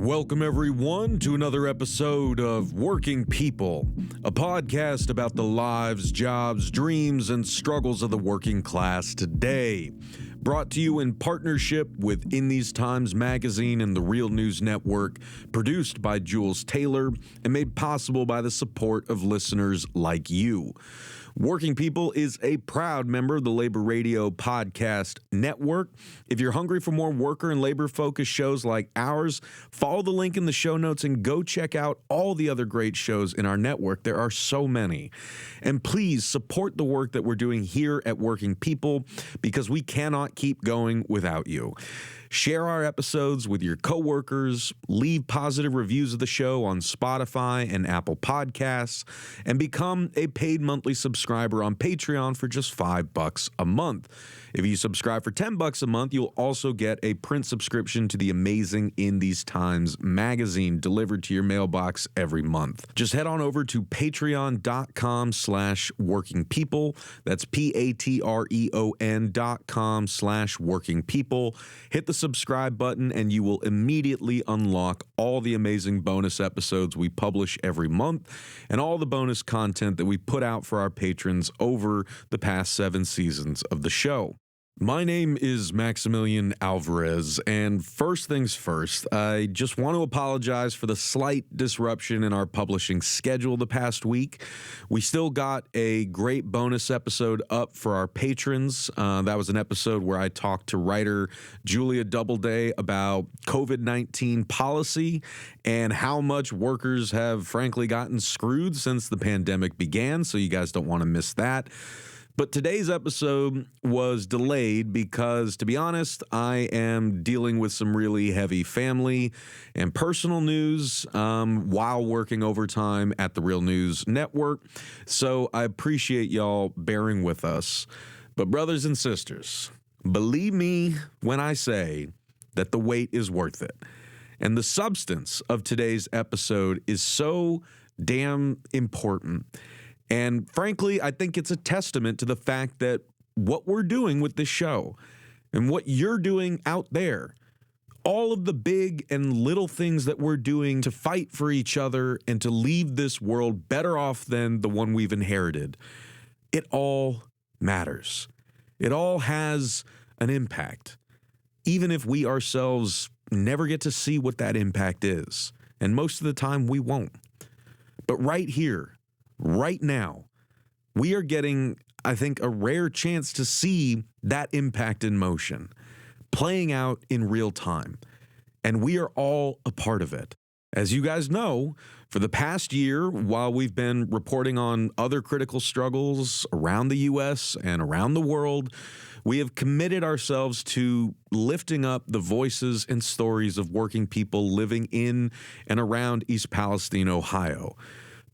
Welcome, everyone, to another episode of Working People, a podcast about the lives, jobs, dreams, and struggles of the working class today. Brought to you in partnership with In These Times magazine and the Real News Network, produced by Jules Taylor, and made possible by the support of listeners like you. Working People is a proud member of the Labor Radio Podcast Network. If you're hungry for more worker and labor-focused shows like ours, follow the link in the show notes and go check out all the other great shows in our network. There are so many. And please support the work that we're doing here at Working People, because we cannot keep going without you. Share our episodes with your coworkers, leave positive reviews of the show on Spotify and Apple Podcasts, and become a paid monthly subscriber on Patreon for just $5 a month. If you subscribe for $10 a month, you'll also get a print subscription to the amazing In These Times magazine delivered to your mailbox every month. Just head on over to patreon.com/workingpeople. That's patreon.com/workingpeople. Hit the subscribe button and you will immediately unlock all the amazing bonus episodes we publish every month and all the bonus content that we put out for our patrons over the past 7 seasons of the show. My name is Maximilian Alvarez, and first things first, I just want to apologize for the slight disruption in our publishing schedule the past week. We still got a great bonus episode up for our patrons. That was an episode where I talked to writer Julia Doubleday about COVID-19 policy and how much workers have frankly gotten screwed since the pandemic began, so you guys don't want to miss that. But today's episode was delayed because, to be honest, I am dealing with some really heavy family and personal news while working overtime at the Real News Network. So I appreciate y'all bearing with us. But brothers and sisters, believe me when I say that the wait is worth it. And the substance of today's episode is so damn important. And frankly, I think it's a testament to the fact that what we're doing with this show and what you're doing out there, all of the big and little things that we're doing to fight for each other and to leave this world better off than the one we've inherited, it all matters. It all has an impact, even if we ourselves never get to see what that impact is. And most of the time we won't. But right here, right now, we are getting, I think, a rare chance to see that impact in motion, playing out in real time. And we are all a part of it. As you guys know, for the past year, while we've been reporting on other critical struggles around the U.S. and around the world, we have committed ourselves to lifting up the voices and stories of working people living in and around East Palestine, Ohio.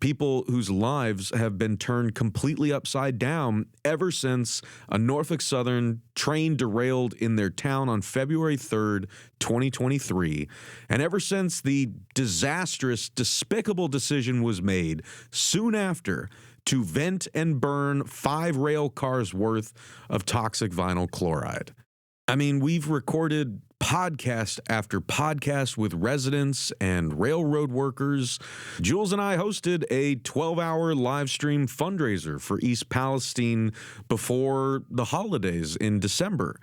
People whose lives have been turned completely upside down ever since a Norfolk Southern train derailed in their town on February 3rd, 2023, and ever since the disastrous, despicable decision was made soon after to vent and burn 5 rail cars worth of toxic vinyl chloride. I mean, we've recorded podcast after podcast with residents and railroad workers. Jules and I hosted a 12-hour live stream fundraiser for East Palestine before the holidays in December.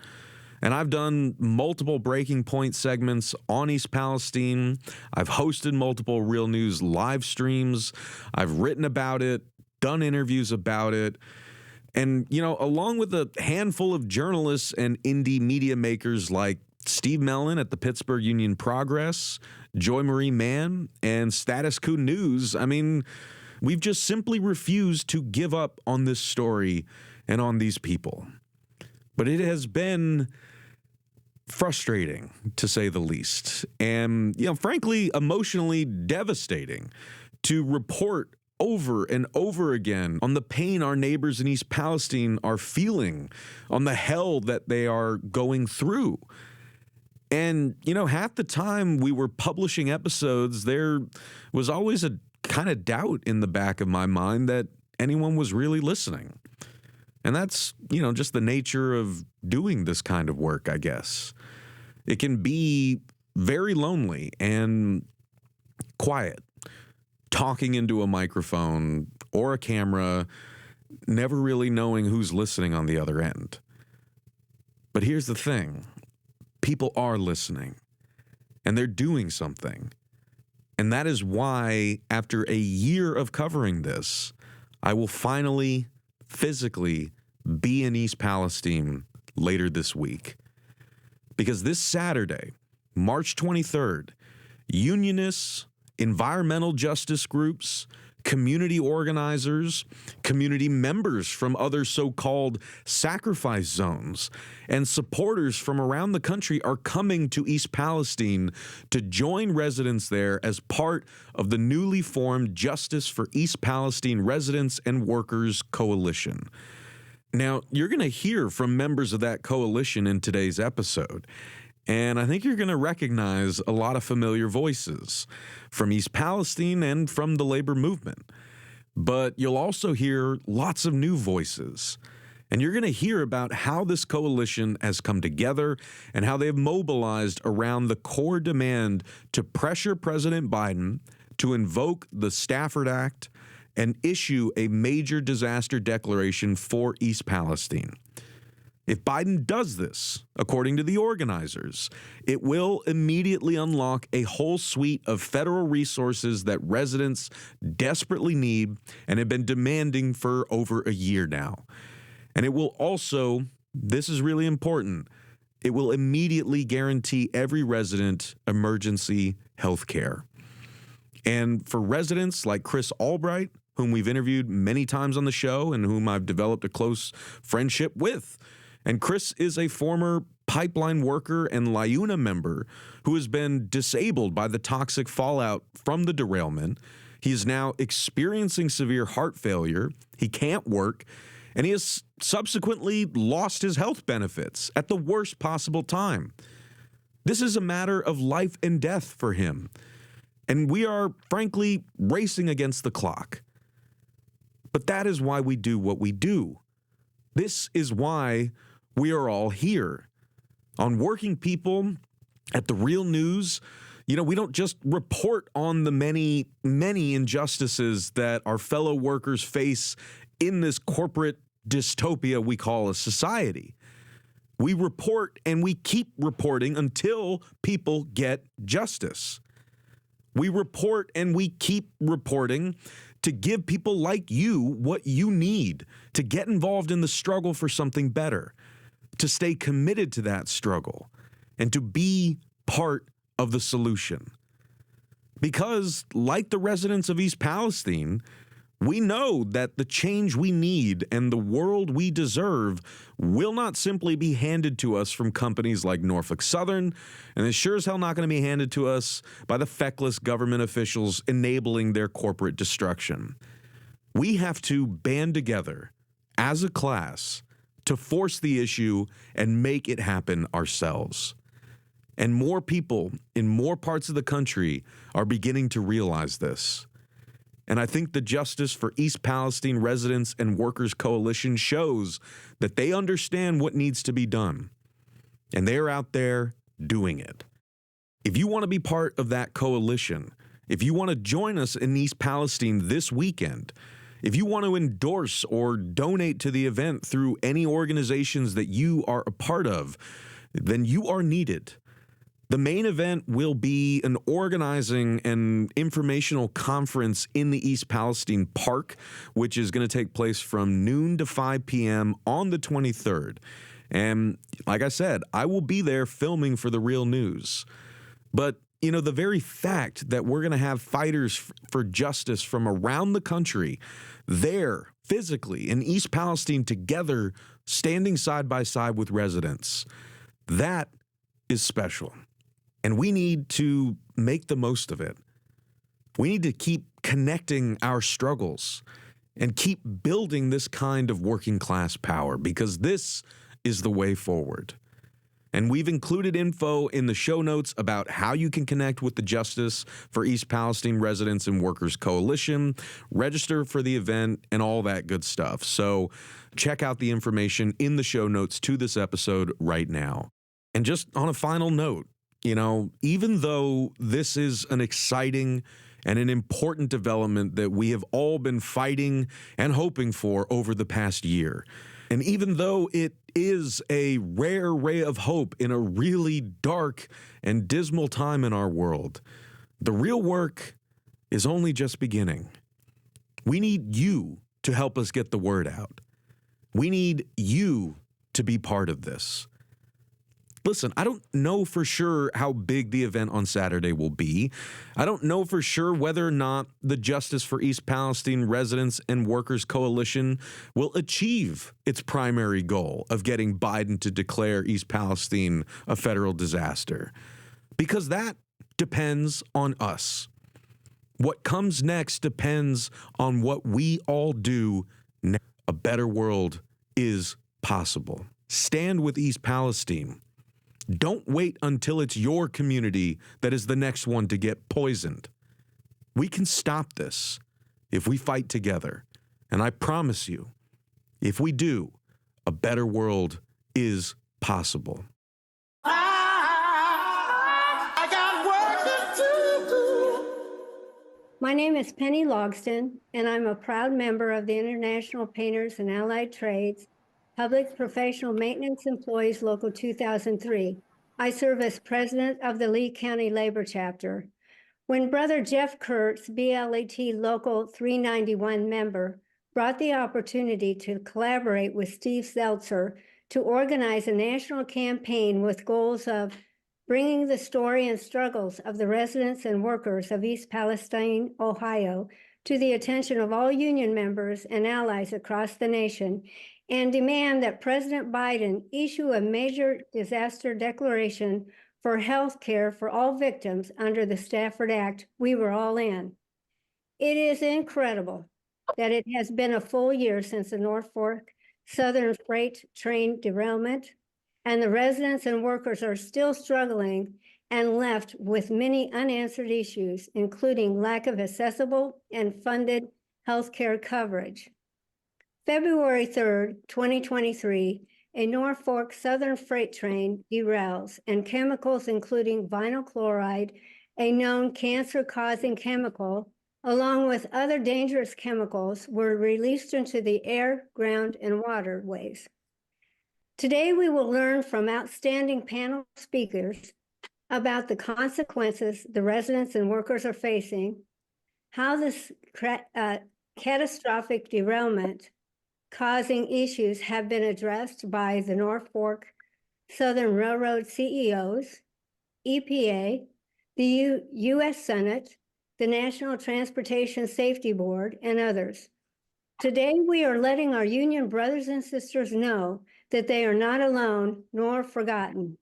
And I've done multiple breaking point segments on East Palestine. I've hosted multiple Real News live streams. I've written about it, done interviews about it. And, you know, along with a handful of journalists and indie media makers like Steve Mellon at the Pittsburgh Union Progress, Joy Marie Mann, and Status Quo News, I mean, we've just simply refused to give up on this story and on these people. But it has been frustrating, to say the least, and, you know, frankly, emotionally devastating to report over and over again on the pain our neighbors in East Palestine are feeling, on the hell that they are going through. And, you know, half the time we were publishing episodes, there was always a kind of doubt in the back of my mind that anyone was really listening. And that's, you know, just the nature of doing this kind of work, I guess. It can be very lonely and quiet, talking into a microphone or a camera, never really knowing who's listening on the other end. But here's the thing. People are listening, and they're doing something. And that is why, after a year of covering this, I will finally, physically, be in East Palestine later this week. Because this Saturday, March 23rd, unionists, environmental justice groups, community organizers, community members from other so-called sacrifice zones, and supporters from around the country are coming to East Palestine to join residents there as part of the newly formed Justice for East Palestine Residents and Workers Coalition. Now, you're going to hear from members of that coalition in today's episode. And I think you're going to recognize a lot of familiar voices from East Palestine and from the labor movement. But you'll also hear lots of new voices. And you're going to hear about how this coalition has come together and how they've mobilized around the core demand to pressure President Biden to invoke the Stafford Act and issue a major disaster declaration for East Palestine. If Biden does this, according to the organizers, it will immediately unlock a whole suite of federal resources that residents desperately need and have been demanding for over a year now. And it will also, this is really important, it will immediately guarantee every resident emergency health care. And for residents like Chris Albright, whom we've interviewed many times on the show and whom I've developed a close friendship with, and Chris is a former pipeline worker and LIUNA member who has been disabled by the toxic fallout from the derailment. He is now experiencing severe heart failure. He can't work, and he has subsequently lost his health benefits at the worst possible time. This is a matter of life and death for him, and we are, frankly, racing against the clock. But that is why we do what we do. This is why we are all here. On Working People at The Real News, we don't just report on the many, many injustices that our fellow workers face in this corporate dystopia we call a society. We report and we keep reporting until people get justice. We report and we keep reporting to give people like you what you need to get involved in the struggle for something better, to stay committed to that struggle, and to be part of the solution. Because, like the residents of East Palestine, we know that the change we need and the world we deserve will not simply be handed to us from companies like Norfolk Southern, and it's sure as hell not going to be handed to us by the feckless government officials enabling their corporate destruction. We have to band together as a class to force the issue and make it happen ourselves. And more people in more parts of the country are beginning to realize this. And I think the Justice for East Palestine Residents and Workers Coalition shows that they understand what needs to be done. And they're out there doing it. If you want to be part of that coalition, if you want to join us in East Palestine this weekend, if you want to endorse or donate to the event through any organizations that you are a part of, then you are needed. The main event will be an organizing and informational conference in the East Palestine Park, which is going to take place from noon to 5 p.m. on the 23rd. And like I said, I will be there filming for The Real News. But the very fact that we're going to have fighters for justice from around the country there physically in East Palestine together, standing side by side with residents, that is special. And we need to make the most of it. We need to keep connecting our struggles and keep building this kind of working class power, because this is the way forward. And we've included info in the show notes about how you can connect with the Justice for East Palestine Residents and Workers Coalition, register for the event, and all that good stuff. So check out the information in the show notes to this episode right now. And just on a final note, Even though this is an exciting and an important development that we have all been fighting and hoping for over the past year, and even though it is a rare ray of hope in a really dark and dismal time in our world, the real work is only just beginning. We need you to help us get the word out. We need you to be part of this. Listen, I don't know for sure how big the event on Saturday will be. I don't know for sure whether or not the Justice for East Palestine Residents and Workers Coalition will achieve its primary goal of getting Biden to declare East Palestine a federal disaster, because that depends on us. What comes next depends on what we all do next. A better world is possible. Stand with East Palestine. Don't wait until it's your community that is the next one to get poisoned. We can stop this if we fight together. And I promise you, if we do, a better world is possible. I got work to do. My name is Penny Logston, and I'm a proud member of the International Painters and Allied Trades Public Professional Maintenance Employees Local 2003. I serve as president of the Lee County Labor Chapter. When Brother Jeff Kurtz, BLET Local 391 member, brought the opportunity to collaborate with Steve Seltzer to organize a national campaign with goals of bringing the story and struggles of the residents and workers of East Palestine, Ohio, to the attention of all union members and allies across the nation, and demand that President Biden issue a major disaster declaration for health care for all victims under the Stafford Act, we were all in. It is incredible that it has been a full year since the Norfolk Southern freight train derailment, and the residents and workers are still struggling and left with many unanswered issues, including lack of accessible and funded health care coverage. February 3rd, 2023, a Norfolk Southern freight train derails, and chemicals including vinyl chloride, a known cancer-causing chemical, along with other dangerous chemicals, were released into the air, ground, and waterways. Today, we will learn from outstanding panel speakers about the consequences the residents and workers are facing, how this catastrophic derailment causing issues have been addressed by the Norfolk Southern Railroad CEOs, EPA, the U.S. Senate, the National Transportation Safety Board, and others. Today, we are letting our union brothers and sisters know that they are not alone nor forgotten.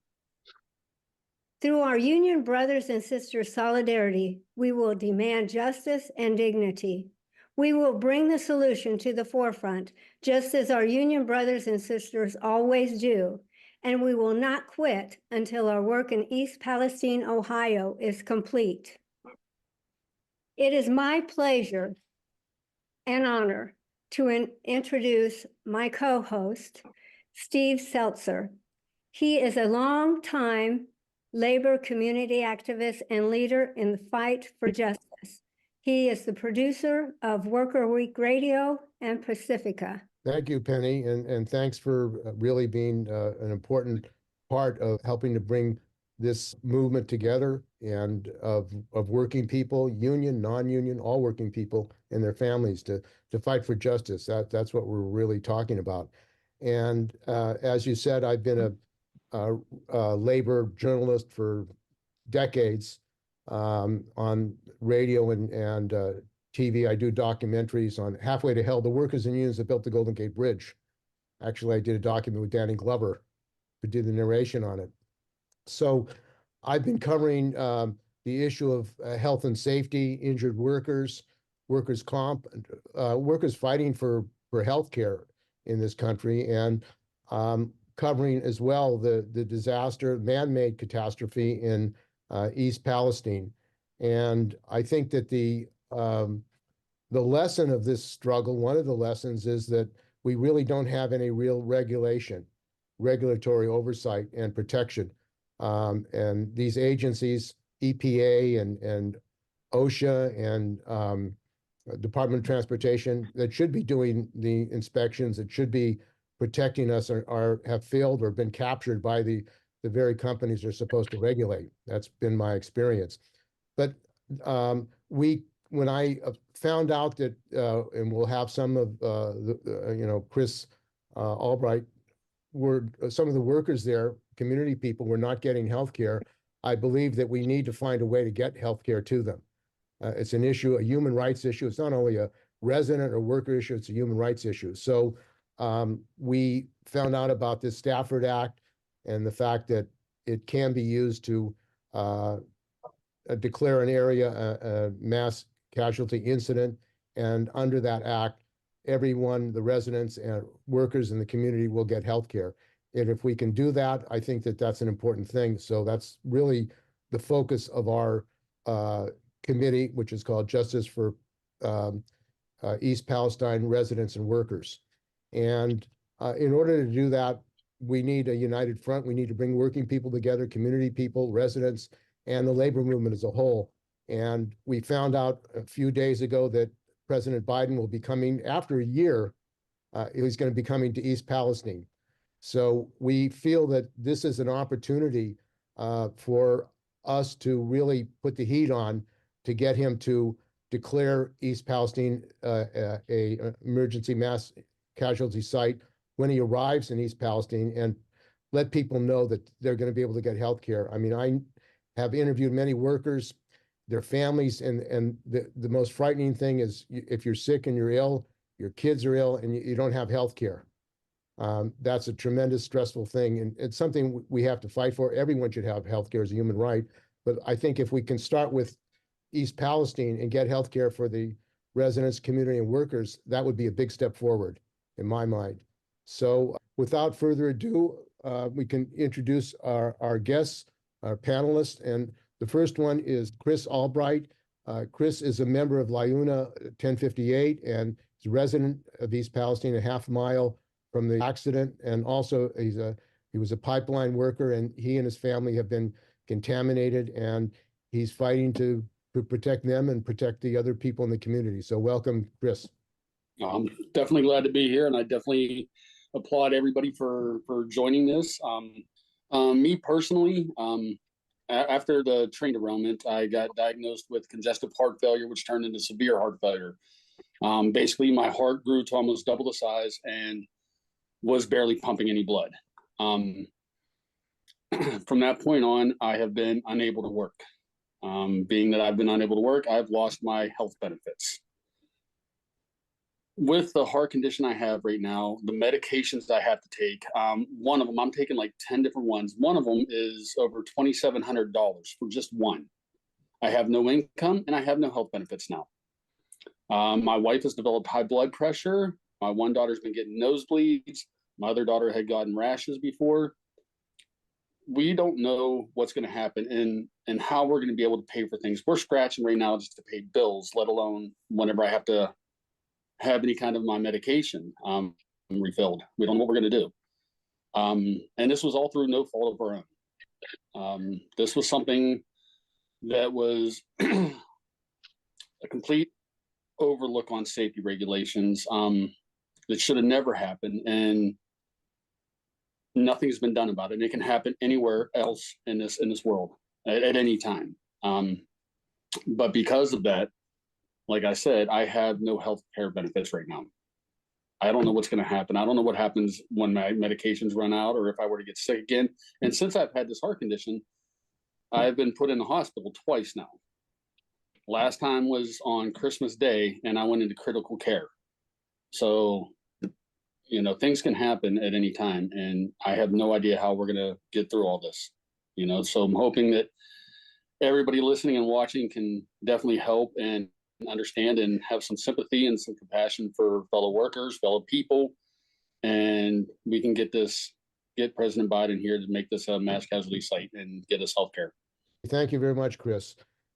Through our union brothers and sisters' solidarity, we will demand justice and dignity. We will bring the solution to the forefront, just as our union brothers and sisters always do, and we will not quit until our work in East Palestine, Ohio is complete. It is my pleasure and honor to introduce my co-host, Steve Seltzer. He is a longtime labor community activist and leader in the fight for justice. He is the producer of Worker Week Radio and Pacifica. Thank you, Penny, and thanks for really being an important part of helping to bring this movement together and of working people, union, non-union, all working people and their families to fight for justice. That's what we're really talking about. And as you said, I've been a labor journalist for decades. On radio and TV. I do documentaries on Halfway to Hell, the workers and unions that built the Golden Gate Bridge. Actually, I did a document with Danny Glover, who did the narration on it. So I've been covering the issue of health and safety, injured workers, workers' comp, workers fighting for health care in this country, and covering as well the disaster, man-made catastrophe in East Palestine. And I think that the lesson of this struggle, one of the lessons, is that we really don't have any real regulatory oversight and protection And these agencies, EPA and OSHA and Department of Transportation, that should be doing the inspections, that should be protecting us, have failed or been captured by the very companies they're supposed to regulate. That's been my experience. But when I found out that, and we'll have some of Chris Albright, were some of the workers there, community people, were not getting health care. I believe that we need to find a way to get health care to them. It's an issue, a human rights issue. It's not only a resident or worker issue, it's a human rights issue. So we found out about this Stafford Act and the fact that it can be used to declare an area a mass casualty incident. And under that act, everyone, the residents and workers in the community, will get health care. And if we can do that, I think that that's an important thing. So that's really the focus of our committee, which is called Justice for East Palestine Residents and Workers. And in order to do that, we need a united front. We need to bring working people together, community people, residents, and the labor movement as a whole. And we found out a few days ago that President Biden will be coming, after a year, he's going to be coming to East Palestine. So we feel that this is an opportunity for us to really put the heat on to get him to declare East Palestine a emergency mass casualty site when he arrives in East Palestine, and let people know that they're going to be able to get health care. I mean, I have interviewed many workers, their families, and the most frightening thing is if you're sick and you're ill, your kids are ill, and you don't have health care. That's a tremendous stressful thing, and it's something we have to fight for. Everyone should have health care as a human right, but I think if we can start with East Palestine and get health care for the residents, community, and workers, that would be a big step forward in my mind. So without further ado, we can introduce our guests, our panelists, and the first one is Chris Albright. Chris is a member of LIUNA 1058 and is a resident of East Palestine, a half mile from the accident. And also he was a pipeline worker, and he and his family have been contaminated, and he's fighting to protect them and protect the other people in the community. So welcome, Chris. I'm definitely glad to be here, and I definitely applaud everybody for joining this. Me personally, after the train derailment, I got diagnosed with congestive heart failure, which turned into severe heart failure. Basically, my heart grew to almost double the size and was barely pumping any blood. From that point on, I have been unable to work. Being that I've been unable to work, I've lost my health benefits. With the heart condition I have right now, the medications I have to take, one of them, I'm taking like 10 different ones. One of them is over $2,700 for just one. I have no income and I have no health benefits now. My wife has developed high blood pressure. My one daughter's been getting nosebleeds. My other daughter had gotten rashes before. We don't know what's going to happen and how we're going to be able to pay for things. We're scratching right now just to pay bills, let alone whenever I have to have any kind of my medication refilled. We don't know what we're going to do. And this was all through no fault of our own. This was something that was a complete overlook on safety regulations that should have never happened, and nothing's been done about it. And it can happen anywhere else in this world at any time. But because of that, like I said, I have no health care benefits right now. I don't know what's going to happen. I don't know what happens when my medications run out or if I were to get sick again. And since I've had this heart condition, I've been put in the hospital twice now. Last time was on Christmas Day, and I went into critical care. So, things can happen at any time, and I have no idea how we're going to get through all this. So I'm hoping that everybody listening and watching can definitely help and understand and have some sympathy and some compassion for fellow workers, fellow people, and we can get President Biden here to make this a mass casualty site and get us health care. Thank you very much, Chris.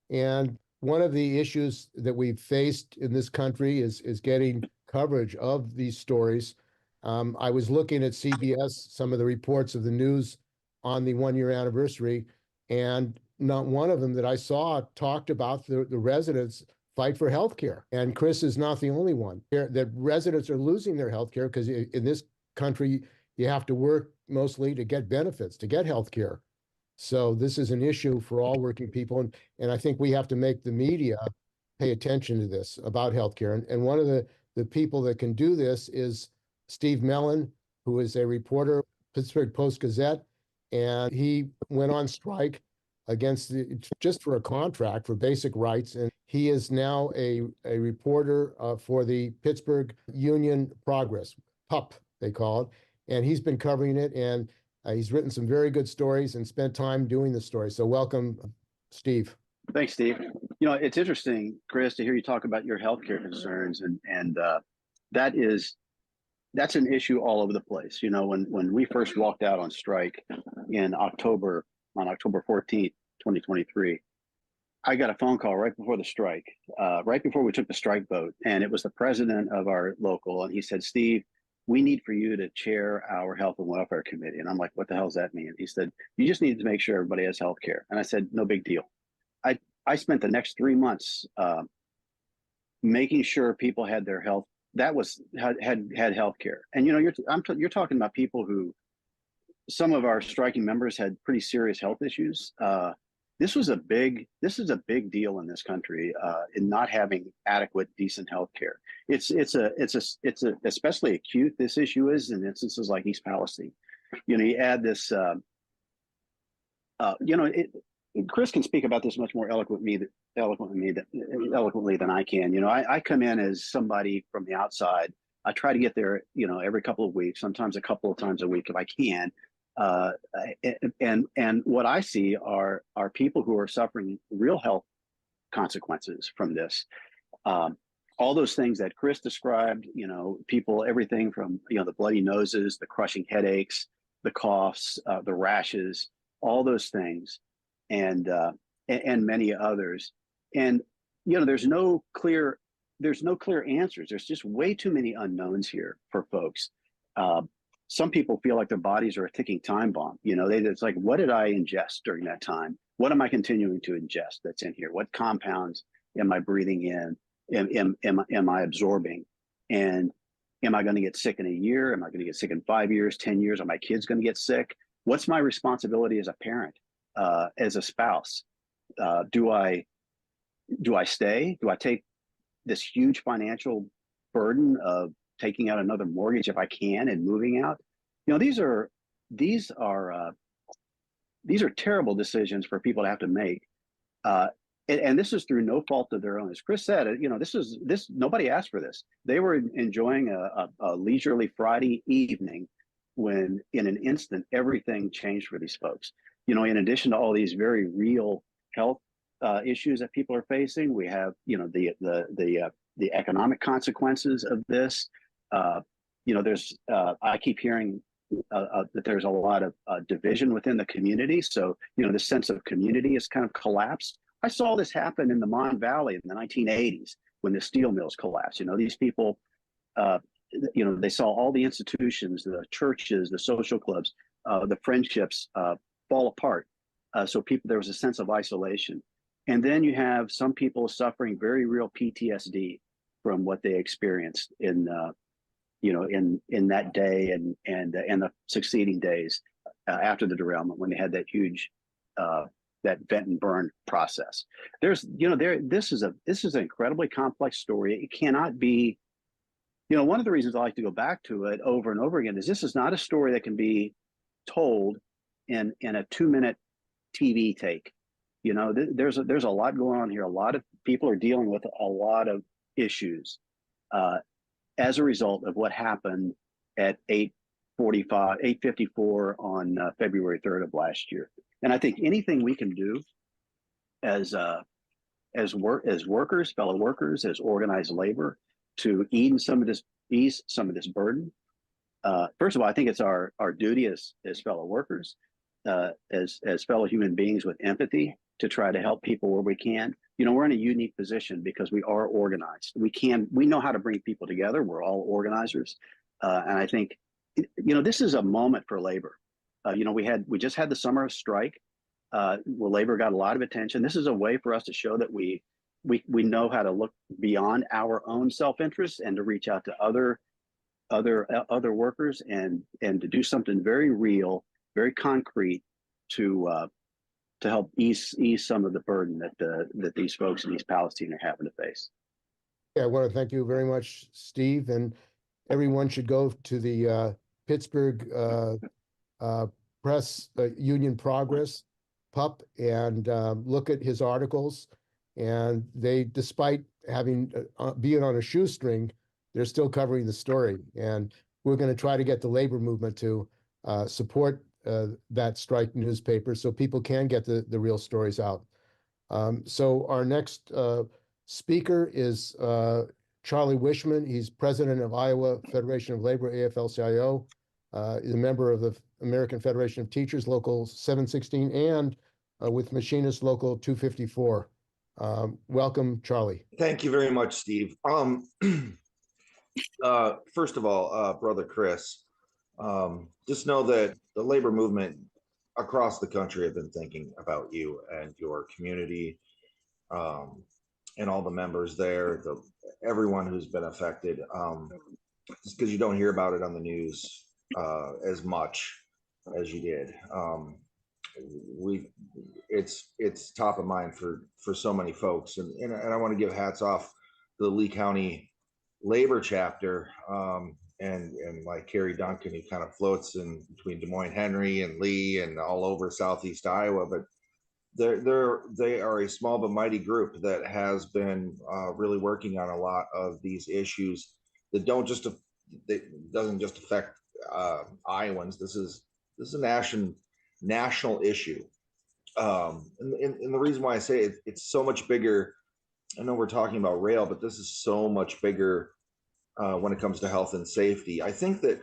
And one of the issues that we've faced in this country is getting coverage of these stories. I was looking at CBS, some of the reports of the news on the 1 year anniversary, and not one of them that I saw talked about the residents fight for health care. And Chris is not the only one. That residents are losing their health care because in this country, you have to work mostly to get benefits, to get health care. So this is an issue for all working people. And I think we have to make the media pay attention to this about healthcare. And one of the people that can do this is Steve Mellon, who is a reporter, Pittsburgh Post-Gazette, and he went on strike against just for a contract for basic rights. And he is now a reporter for the Pittsburgh Union Progress, PUP, they call it. And he's been covering it, and he's written some very good stories and spent time doing the story. So welcome, Steve. Thanks, Steve. You know, it's interesting, Chris, to hear you talk about your healthcare concerns, and that's an issue all over the place. You know, when we first walked out on strike in October, on October 14th, 2023, I got a phone call right before the strike, right before we took the strike vote, and it was the president of our local, and he said, "Steve, we need for you to chair our health and welfare committee." And I'm like, "What the hell does that mean?" He said, "You just need to make sure everybody has health care." And I said, "No big deal." I spent the next 3 months making sure people had their health, had health care. And you know, you're talking about people who, some of our striking members had pretty serious health issues. This is a big deal in this country, in not having adequate, decent health care. It's especially acute, this issue is in instances like East Palestine. You know, you add this, Chris can speak about this much more eloquently than I can. You know, I come in as somebody from the outside. I try to get there, you know, every couple of weeks, sometimes a couple of times a week if I can. And what I see are people who are suffering real health consequences from this. All those things that Chris described, you know, people, everything from, you know, the bloody noses, the crushing headaches, the coughs, the rashes, all those things, and many others. And, you know, there's no clear answers. There's just way too many unknowns here for folks. Some people feel like their bodies are a ticking time bomb. You know, it's like, what did I ingest during that time? What am I continuing to ingest that's in here? What compounds am I breathing in? Am I absorbing? And am I going to get sick in a year? Am I going to get sick in 5 years, 10 years? Are my kids going to get sick? What's my responsibility as a parent, as a spouse? Do I stay? Do I take this huge financial burden of taking out another mortgage if I can and moving out? You know, these are terrible decisions for people to have to make. And this is through no fault of their own. As Chris said, you know, nobody asked for this. They were enjoying a leisurely Friday evening when in an instant, everything changed for these folks. You know, in addition to all these very real health issues that people are facing, we have, you know, the economic consequences of this. You know, I keep hearing that there's a lot of division within the community. So, you know, the sense of community has kind of collapsed. I saw this happen in the Mon Valley in the 1980s when the steel mills collapsed. You know, these people, you know, they saw all the institutions, the churches, the social clubs, the friendships fall apart. So there was a sense of isolation. And then you have some people suffering very real PTSD from what they experienced in that day and the succeeding days after the derailment, when they had that huge that vent and burn process. This is an incredibly complex story. It cannot be, you know, one of the reasons I like to go back to it over and over again is this is not a story that can be told in a 2-minute TV take. You know, there's a lot going on here. A lot of people are dealing with a lot of issues as a result of what happened at 8:54 on February 3rd of last year. And I think anything we can do as workers, fellow workers, as organized labor, to ease some of this burden. First of all, I think it's our duty as fellow workers, as fellow human beings with empathy, to try to help people where we can. You know, we're in a unique position because we are organized. We know how to bring people together. We're all organizers. And I think, you know, this is a moment for labor. We just had the summer strike where labor got a lot of attention. This is a way for us to show that we know how to look beyond our own self-interest and to reach out to other workers and to do something very real, very concrete to help ease some of the burden that these folks in East Palestine are having to face. Yeah, I want to thank you very much, Steve, and everyone should go to the Pittsburgh Press Union Progress, PUP, and look at his articles. And they, despite having being on a shoestring, they're still covering the story. And we're going to try to get the labor movement to support that strike newspaper so people can get the real stories out. So our next speaker is Charlie Wishman. He's president of Iowa Federation of Labor, AFL-CIO. He's a member of the American Federation of Teachers, Local 716, and with Machinists Local 254. Welcome, Charlie. Thank you very much, Steve. First of all, brother Chris, just know that the labor movement across the country have been thinking about you and your community, and all the members there, everyone who's been affected, just because you don't hear about it on the news as much as you did. It's top of mind for so many folks, and I want to give hats off to the Lee County labor chapter, and like Carrie Duncan, who kind of floats in between Des Moines Henry and Lee and all over Southeast Iowa, but they are a small but mighty group that has been really working on a lot of these issues that doesn't just affect Iowans. This is a national issue, and the reason why I say it's so much bigger. I know we're talking about rail, but this is so much bigger when it comes to health and safety. I think that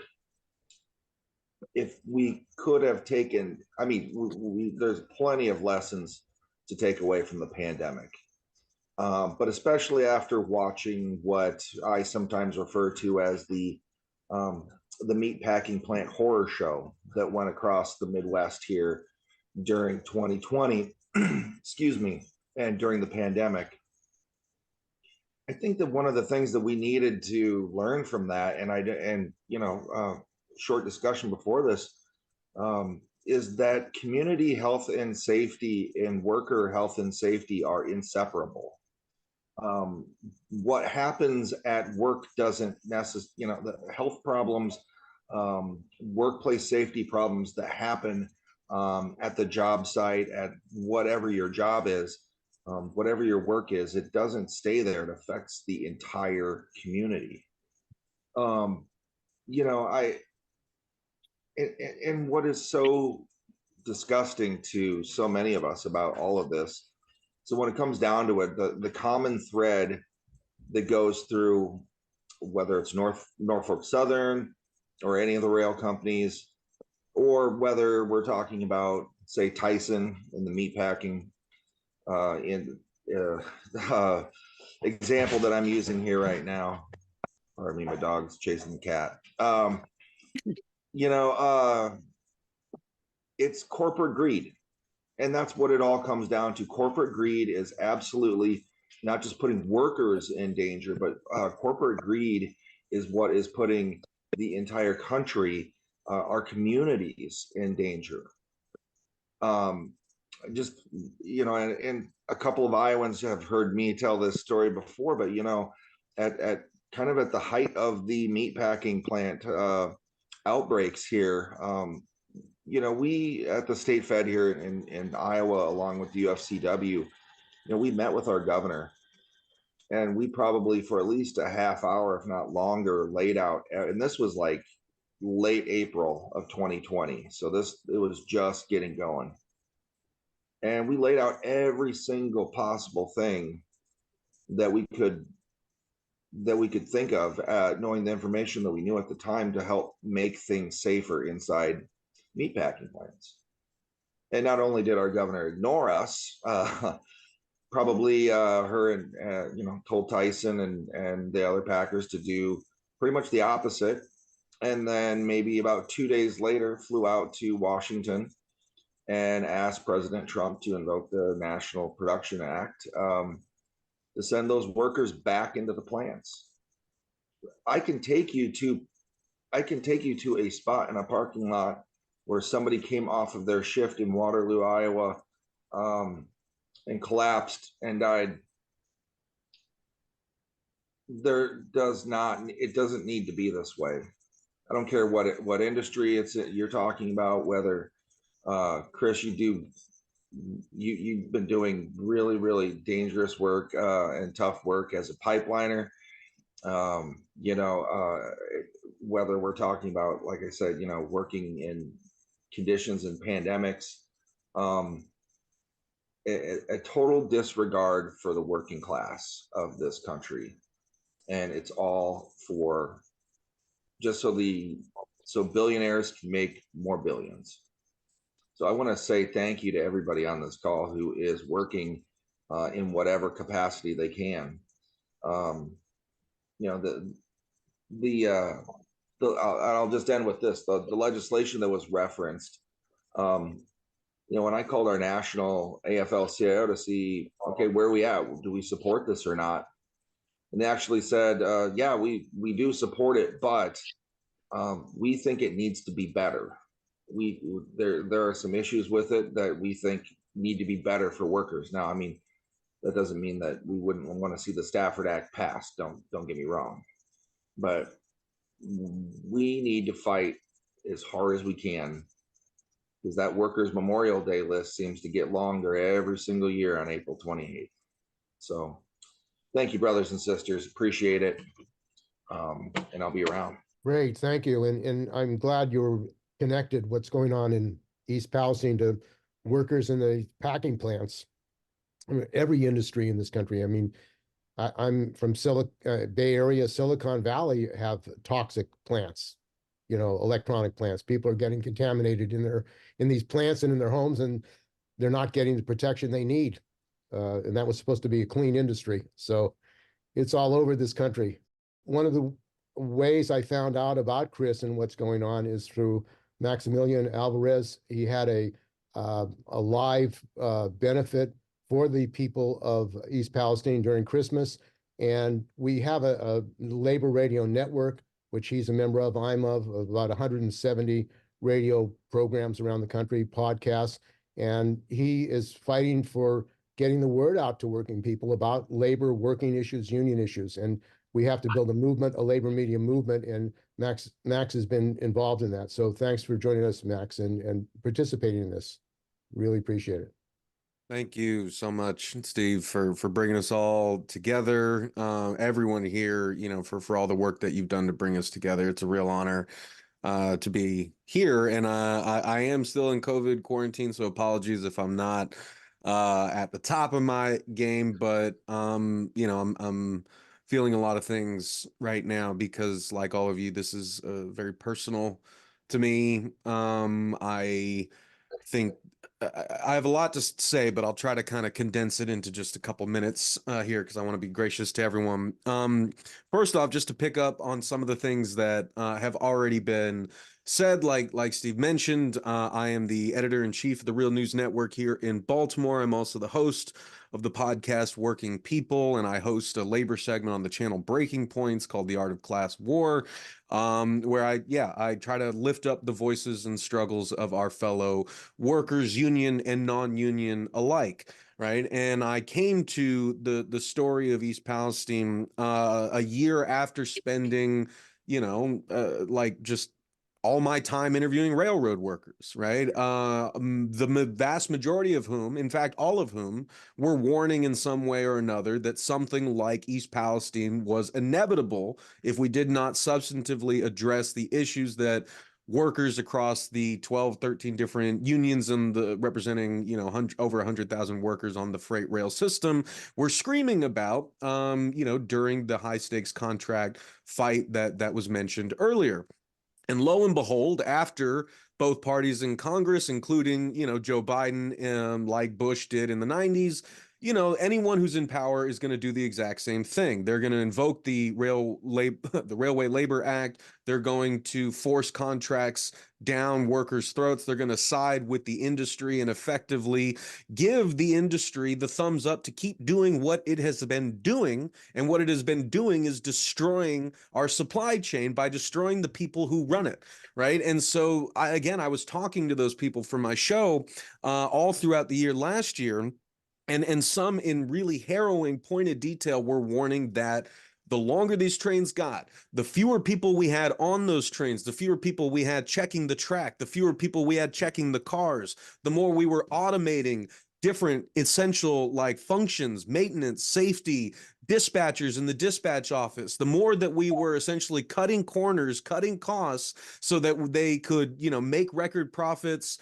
if we could have taken, there's plenty of lessons to take away from the pandemic, but especially after watching what I sometimes refer to as the meatpacking plant horror show that went across the Midwest here during 2020, excuse me, and during the pandemic. I think that one of the things that we needed to learn from that, short discussion before this, is that community health and safety and worker health and safety are inseparable. What happens at work doesn't necessarily, the health problems, workplace safety problems that happen at the job site, at whatever your job is, whatever your work is, it doesn't stay there. It affects the entire community. And what is so disgusting to so many of us about all of this, so when it comes down to it, the common thread that goes through, whether it's Norfolk Southern or any of the rail companies, or whether we're talking about, say, Tyson in the meatpacking example that I'm using here right now. Pardon me, my dog's chasing the cat. It's corporate greed. And that's what it all comes down to. Corporate greed is absolutely not just putting workers in danger, but corporate greed is what is putting the entire country, our communities, in danger. And a couple of Iowans have heard me tell this story before, but at kind of at the height of the meatpacking plant outbreaks here, we at the state fed here in Iowa, along with the UFCW, we met with our governor, and we probably for at least a half hour, if not longer, laid out, and this was like late April of 2020. So it was just getting going. And we laid out every single possible thing that we could think of, knowing the information that we knew at the time, to help make things safer inside meatpacking plants. And not only did our governor ignore us, probably her and told Tyson and the other packers to do pretty much the opposite. and then maybe about 2 days later flew out to Washington and asked President Trump to invoke the National Production Act, to send those workers back into the plants. I can take you to a spot in a parking lot where somebody came off of their shift in Waterloo, Iowa, and collapsed and died. It doesn't need to be this way. I don't care what industry you're talking about, whether Chris, you've been doing really, really dangerous work and tough work as a pipeliner. Whether we're talking about, like I said, working in conditions and pandemics, a total disregard for the working class of this country. And it's all for just so billionaires can make more billions. So I want to say thank you to everybody on this call who is working in whatever capacity they can. I'll just end with this: the legislation that was referenced. When I called our national AFL-CIO to see, okay, where are we at? Do we support this or not? And they actually said, yeah, we do support it, but we think it needs to be better. There are some issues with it that we think need to be better for workers. Now, I mean, that doesn't mean that we wouldn't want to see the Stafford Act passed. Don't get me wrong, but we need to fight as hard as we can, because that Workers' Memorial Day list seems to get longer every single year on April 28th. So thank you, brothers and sisters. Appreciate it. And I'll be around. Great, thank you. And I'm glad you're connected what's going on in East Palestine to workers in the packing plants. I mean, every industry in this country. I mean, I'm from Bay Area, Silicon Valley have toxic plants, electronic plants. People are getting contaminated in these plants and in their homes, and they're not getting the protection they need. And that was supposed to be a clean industry. So it's all over this country. One of the ways I found out about Chris and what's going on is through Maximilian Alvarez. He had a live benefit for the people of East Palestine during Christmas. And we have a labor radio network, which he's a member of, I'm of about 170 radio programs around the country, podcasts. And he is fighting for getting the word out to working people about labor, working issues, union issues. And we have to build a movement, a labor media movement, and Max has been involved in that. So thanks for joining us, Max, and participating in this. Really appreciate it. Thank you so much, Steve, for bringing us all together. Everyone here, for all the work that you've done to bring us together. It's a real honor to be here, and I am still in COVID quarantine, so apologies if I'm not at the top of my game, but I'm feeling a lot of things right now because, like all of you, this is very personal to me. I think I have a lot to say, but I'll try to kind of condense it into just a couple minutes here because I want to be gracious to everyone. First off, just to pick up on some of the things that have already been said, like Steve mentioned, I am the editor-in-chief of the Real News Network here in Baltimore. I'm also the host of the podcast Working People, and I host a labor segment on the channel Breaking Points called The Art of Class War, where I try to lift up the voices and struggles of our fellow workers, union and non-union alike. Right. And I came to the story of East Palestine a year after spending, just all my time interviewing railroad workers, right? The vast majority of whom, in fact, all of whom, were warning in some way or another that something like East Palestine was inevitable if we did not substantively address the issues that workers across the 12, 13 different unions and representing, over 100,000 workers on the freight rail system were screaming about, during the high stakes contract fight that was mentioned earlier. And lo and behold, after both parties in Congress, including, Joe Biden, like Bush did in the 90s, anyone who's in power is going to do the exact same thing. They're going to invoke the the Railway Labor Act. They're going to force contracts down workers' throats. They're going to side with the industry and effectively give the industry the thumbs up to keep doing what it has been doing. And what it has been doing is destroying our supply chain by destroying the people who run it, right? And so, I was talking to those people for my show all throughout the year last year, and some in really harrowing, pointed detail were warning that the longer these trains got, the fewer people we had on those trains, the fewer people we had checking the track, the fewer people we had checking the cars, the more we were automating different essential like functions, maintenance, safety, dispatchers in the dispatch office, the more that we were essentially cutting corners, cutting costs so that they could, make record profits,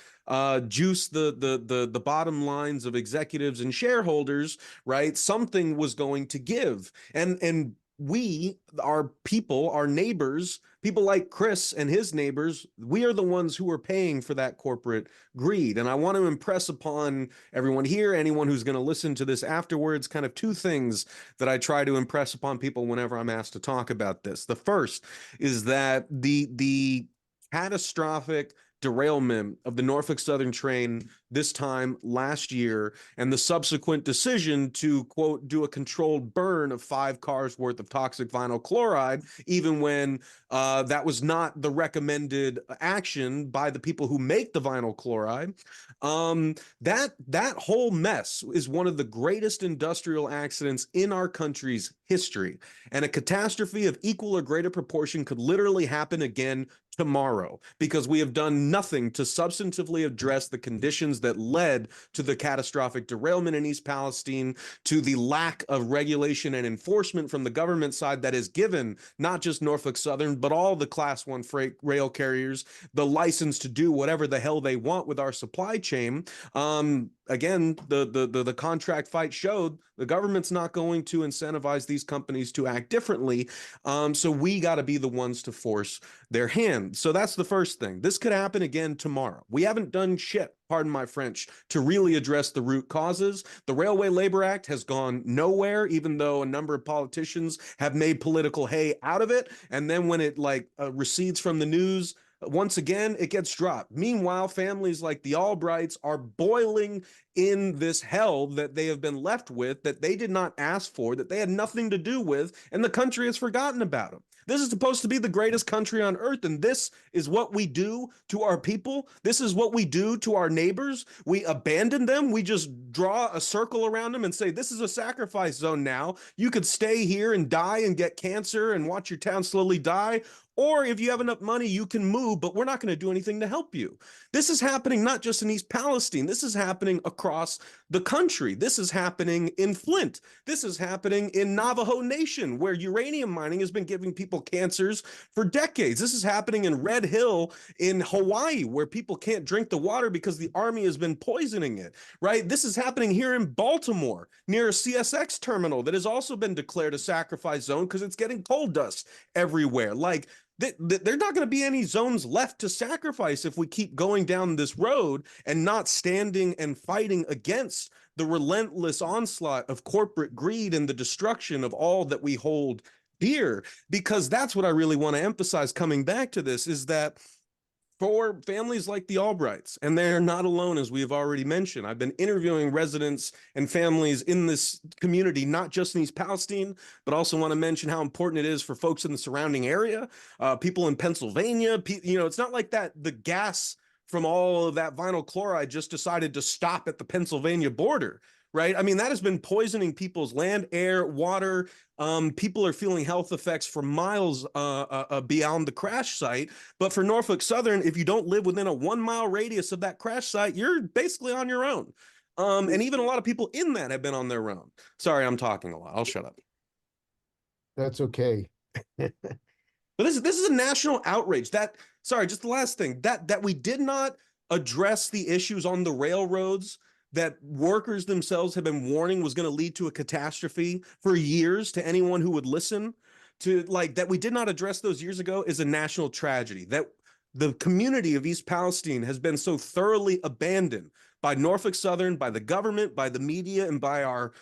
juice the bottom lines of executives and shareholders, right? Something was going to give. And we, our people, our neighbors, people like Chris and his neighbors, we are the ones who are paying for that corporate greed. And I want to impress upon everyone here, anyone who's going to listen to this afterwards, kind of two things that I try to impress upon people whenever I'm asked to talk about this. The first is that the catastrophic derailment of the Norfolk Southern train this time last year and the subsequent decision to, quote, do a controlled burn of 5 cars worth of toxic vinyl chloride, even when that was not the recommended action by the people who make the vinyl chloride. That whole mess is one of the greatest industrial accidents in our country's history, and a catastrophe of equal or greater proportion could literally happen again tomorrow, because we have done nothing to substantively address the conditions that led to the catastrophic derailment in East Palestine, to the lack of regulation and enforcement from the government side that has given not just Norfolk Southern, but all the Class 1 freight rail carriers the license to do whatever the hell they want with our supply chain. Again, the contract fight showed the government's not going to incentivize these companies to act differently. So we got to be the ones to force their hand. So that's the first thing. This could happen again tomorrow. We haven't done shit, pardon my French, to really address the root causes. The Railway Labor Act has gone nowhere, even though a number of politicians have made political hay out of it. And then when it recedes from the news, once again, it gets dropped. Meanwhile, families like the Albrights are boiling in this hell that they have been left with, that they did not ask for, that they had nothing to do with, and the country has forgotten about them. This is supposed to be the greatest country on earth, and this is what we do to our people. This is what we do to our neighbors. We abandon them. We just draw a circle around them and say, this is a sacrifice zone now. You could stay here and die and get cancer and watch your town slowly die. Or if you have enough money, you can move, but we're not going to do anything to help you. This is happening not just in East Palestine. This is happening across the country. This is happening in Flint. This is happening in Navajo Nation, where uranium mining has been giving people cancers for decades. This is happening in Red Hill in Hawaii, where people can't drink the water because the army has been poisoning it, right? This is happening here in Baltimore, near a CSX terminal that has also been declared a sacrifice zone because it's getting coal dust everywhere. There's not going to be any zones left to sacrifice if we keep going down this road and not standing and fighting against the relentless onslaught of corporate greed and the destruction of all that we hold dear. Because that's what I really want to emphasize coming back to this, is that for families like the Albrights, and they're not alone, as we have already mentioned. I've been interviewing residents and families in this community, not just in East Palestine, but also want to mention how important it is for folks in the surrounding area, people in Pennsylvania. It's not like that the gas from all of that vinyl chloride just decided to stop at the Pennsylvania border, right? I mean, that has been poisoning people's land, air, water. People are feeling health effects for miles beyond the crash site. But for Norfolk Southern, if you don't live within a 1-mile radius of that crash site, you're basically on your own. And even a lot of people in that have been on their own. Sorry, I'm talking a lot. I'll shut up. That's okay. But this is a national outrage. Just the last thing, that we did not address the issues on the railroads that workers themselves have been warning was going to lead to a catastrophe for years, to anyone who would listen to, that we did not address those years ago, is a national tragedy. That the community of East Palestine has been so thoroughly abandoned by Norfolk Southern, by the government, by the media, and by our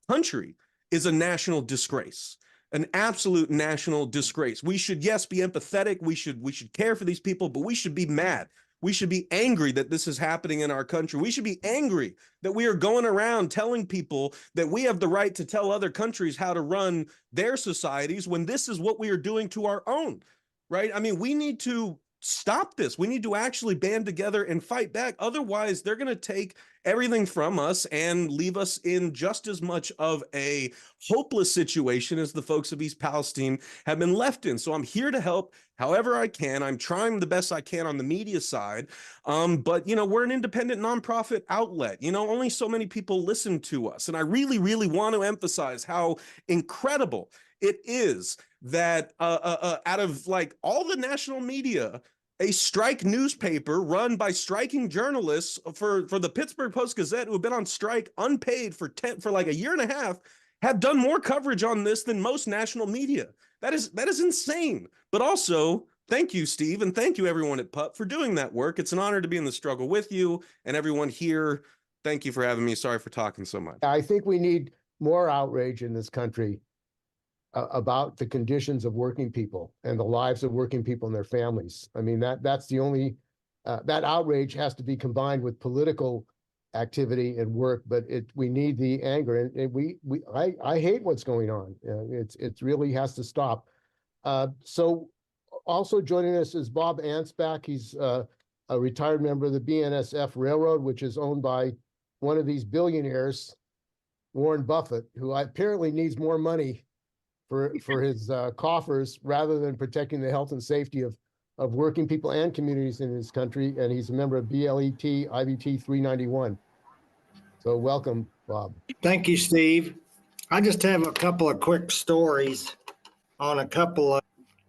country is a national disgrace, an absolute national disgrace. We should, yes, be empathetic. We should care for these people, but we should be mad. We should be angry that this is happening in our country. We should be angry that we are going around telling people that we have the right to tell other countries how to run their societies when this is what we are doing to our own, right? I mean, we need to stop this. We need to actually band together and fight back. Otherwise, they're going to take everything from us and leave us in just as much of a hopeless situation as the folks of East Palestine have been left in. So I'm here to help however I can. I'm trying the best I can on the media side. But, you know, we're an independent nonprofit outlet. You know, only so many people listen to us. And I really, really want to emphasize how incredible it is that out of like all the national media, a strike newspaper run by striking journalists for the Pittsburgh Post-Gazette who have been on strike unpaid for like a year and a half have done more coverage on this than most national media. That is insane. But also, thank you, Steve, and thank you everyone at PUP for doing that work. It's an honor to be in the struggle with you and everyone here. Thank you for having me. Sorry for talking so much. I think we need more outrage in this country about the conditions of working people and the lives of working people and their families. I mean, that's the only, that outrage has to be combined with political activity and work, but we need the anger. And I hate what's going on. It really has to stop. So also joining us is Bob Ansbach. He's a retired member of the BNSF Railroad, which is owned by one of these billionaires, Warren Buffett, who apparently needs more money for his coffers rather than protecting the health and safety of working people and communities in his country. And he's a member of BLET IBT 391. So welcome, Bob. Thank you, Steve. I just have a couple of quick stories on a couple of,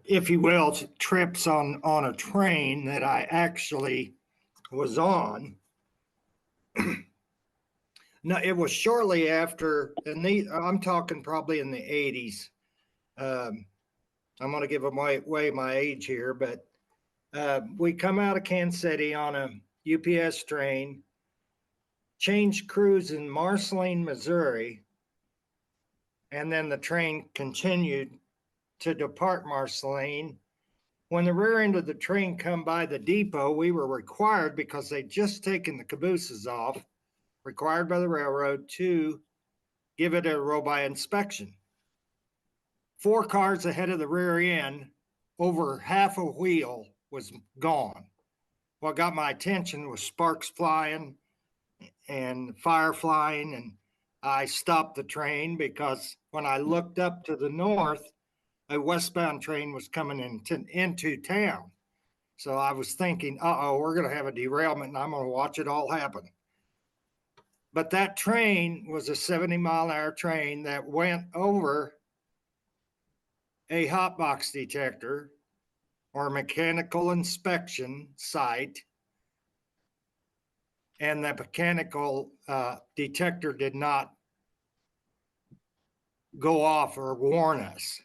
if you will, trips on a train that I actually was on. No, it was shortly after, and I'm talking probably in the 80s. I'm going to give away my age here, but we come out of Kansas City on a UPS train, changed crews in Marceline, Missouri, and then the train continued to depart Marceline. When the rear end of the train come by the depot, we were required, because they'd just taken the cabooses off, required by the railroad to give it a row-by inspection. 4 cars ahead of the rear end, over half a wheel was gone. What got my attention was sparks flying and fire flying, and I stopped the train because when I looked up to the north, a westbound train was coming into town. So I was thinking, uh-oh, we're going to have a derailment and I'm going to watch it all happen. But that train was a 70-mile-an-hour train that went over a hotbox detector or mechanical inspection site, and the mechanical detector did not go off or warn us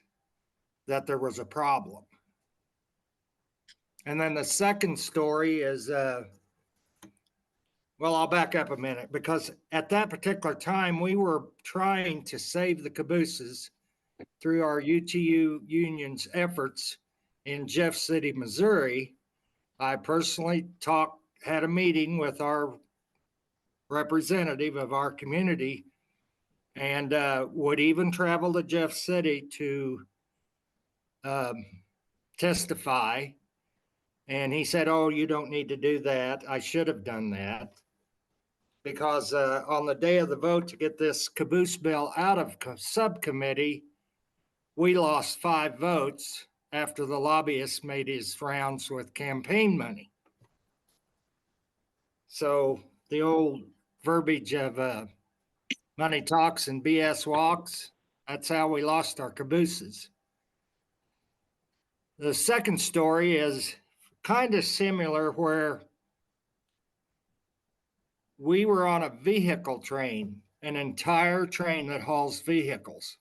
that there was a problem. And then the second story is, well, I'll back up a minute, because at that particular time, we were trying to save the cabooses through our UTU union's efforts in Jeff City, Missouri. I personally had a meeting with our representative of our community, and would even travel to Jeff City to testify. And he said, oh, you don't need to do that. I should have done that, because on the day of the vote to get this caboose bill out of subcommittee, we lost 5 votes after the lobbyist made his rounds with campaign money. So the old verbiage of money talks and BS walks, that's how we lost our cabooses. The second story is kind of similar, where we were on a vehicle train, an entire train that hauls vehicles.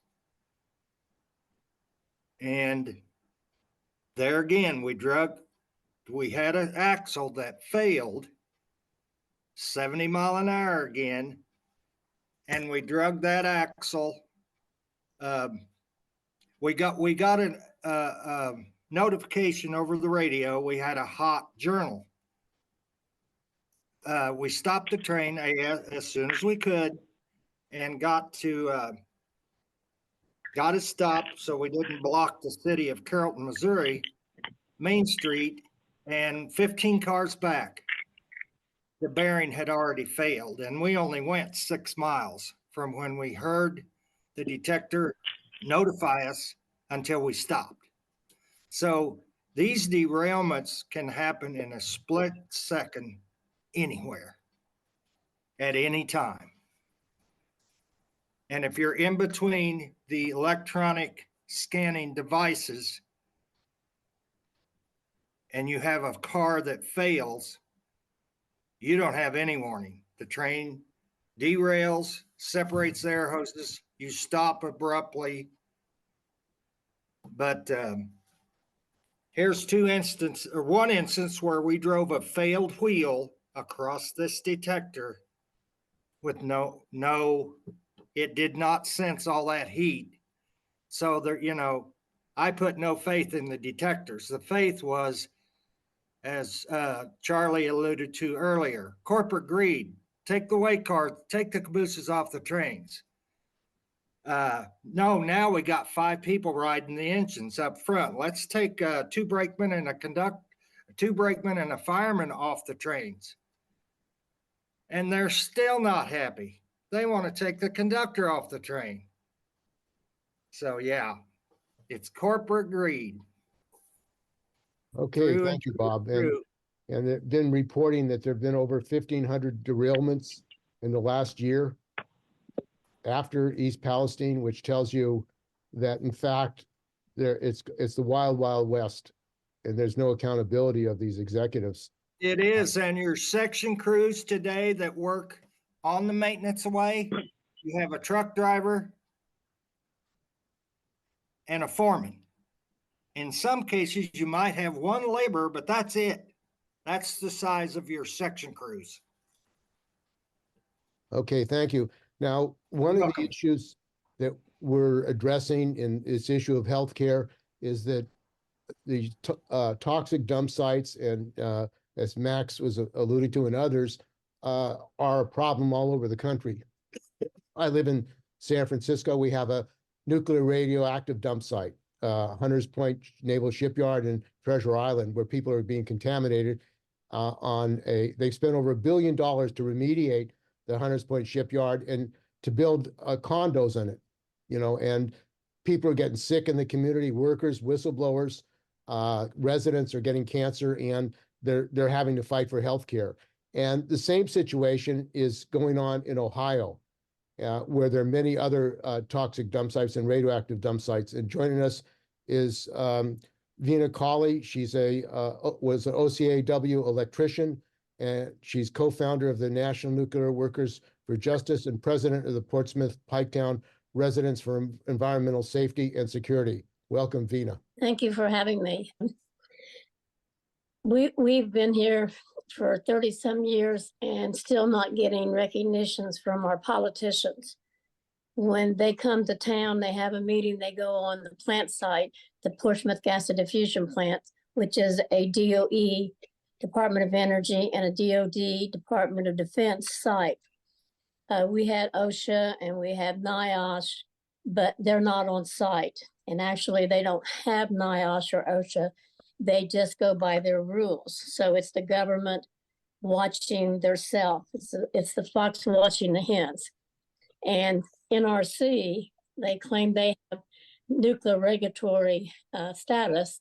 And there again, we had an axle that failed. 70 mph again, and we drug that axle. We got a notification over the radio. We had a hot journal. We stopped the train as soon as we could and got it stopped so we didn't block the city of Carrollton, Missouri, Main Street, and 15 cars back. The bearing had already failed, and we only went 6 miles from when we heard the detector notify us until we stopped. So these derailments can happen in a split second anywhere at any time. And if you're in between the electronic scanning devices and you have a car that fails, you don't have any warning. The train derails, separates the air hoses, you stop abruptly. But here's one instance where we drove a failed wheel across this detector with it did not sense all that heat. So there, I put no faith in the detectors. The faith was, as Charlie alluded to earlier, corporate greed. Take the weight cars, take the cabooses off the trains. No, now we got 5 people riding the engines up front. Let's take 2 brakemen and a fireman off the trains. And they're still not happy. They want to take the conductor off the train. So yeah, it's corporate greed. Okay, thank you, Bob. And they've been reporting that there have been over 1,500 derailments in the last year after East Palestine, which tells you that in fact it's the wild, wild west, and there's no accountability of these executives. It is, and your section crews today that work on the maintenance way, you have a truck driver and a foreman. In some cases, you might have 1 laborer, but that's it. That's the size of your section crews. Okay, thank you. Now, one of the issues that we're addressing in this issue of healthcare is that the toxic dump sites, and as Max was alluding to and others, are a problem all over the country. I live in San Francisco. We have a nuclear radioactive dump site, Hunters Point Naval Shipyard and Treasure Island, where people are being contaminated. They spent over $1 billion to remediate the Hunters Point Shipyard and to build condos in it, and people are getting sick in the community, workers, whistleblowers, residents are getting cancer, and they're having to fight for health care. And the same situation is going on in Ohio, where there are many other toxic dump sites and radioactive dump sites. And joining us is Vina Colley. She's was an OCAW electrician, and she's co-founder of the National Nuclear Workers for Justice and president of the Portsmouth Piketown Residents for Environmental Safety and Security. Welcome, Vina. Thank you for having me. We've been here for 30-some years and still not getting recognitions from our politicians. When they come to town, they have a meeting, they go on the plant site, the Portsmouth Gas Diffusion Plant, which is a DOE, Department of Energy, and a DOD, Department of Defense site. We had OSHA and we have NIOSH, but they're not on site. And actually, they don't have NIOSH or OSHA. They just go by their rules. So it's the government watching theirself. It's the fox watching the hens. And NRC, they claim they have nuclear regulatory status,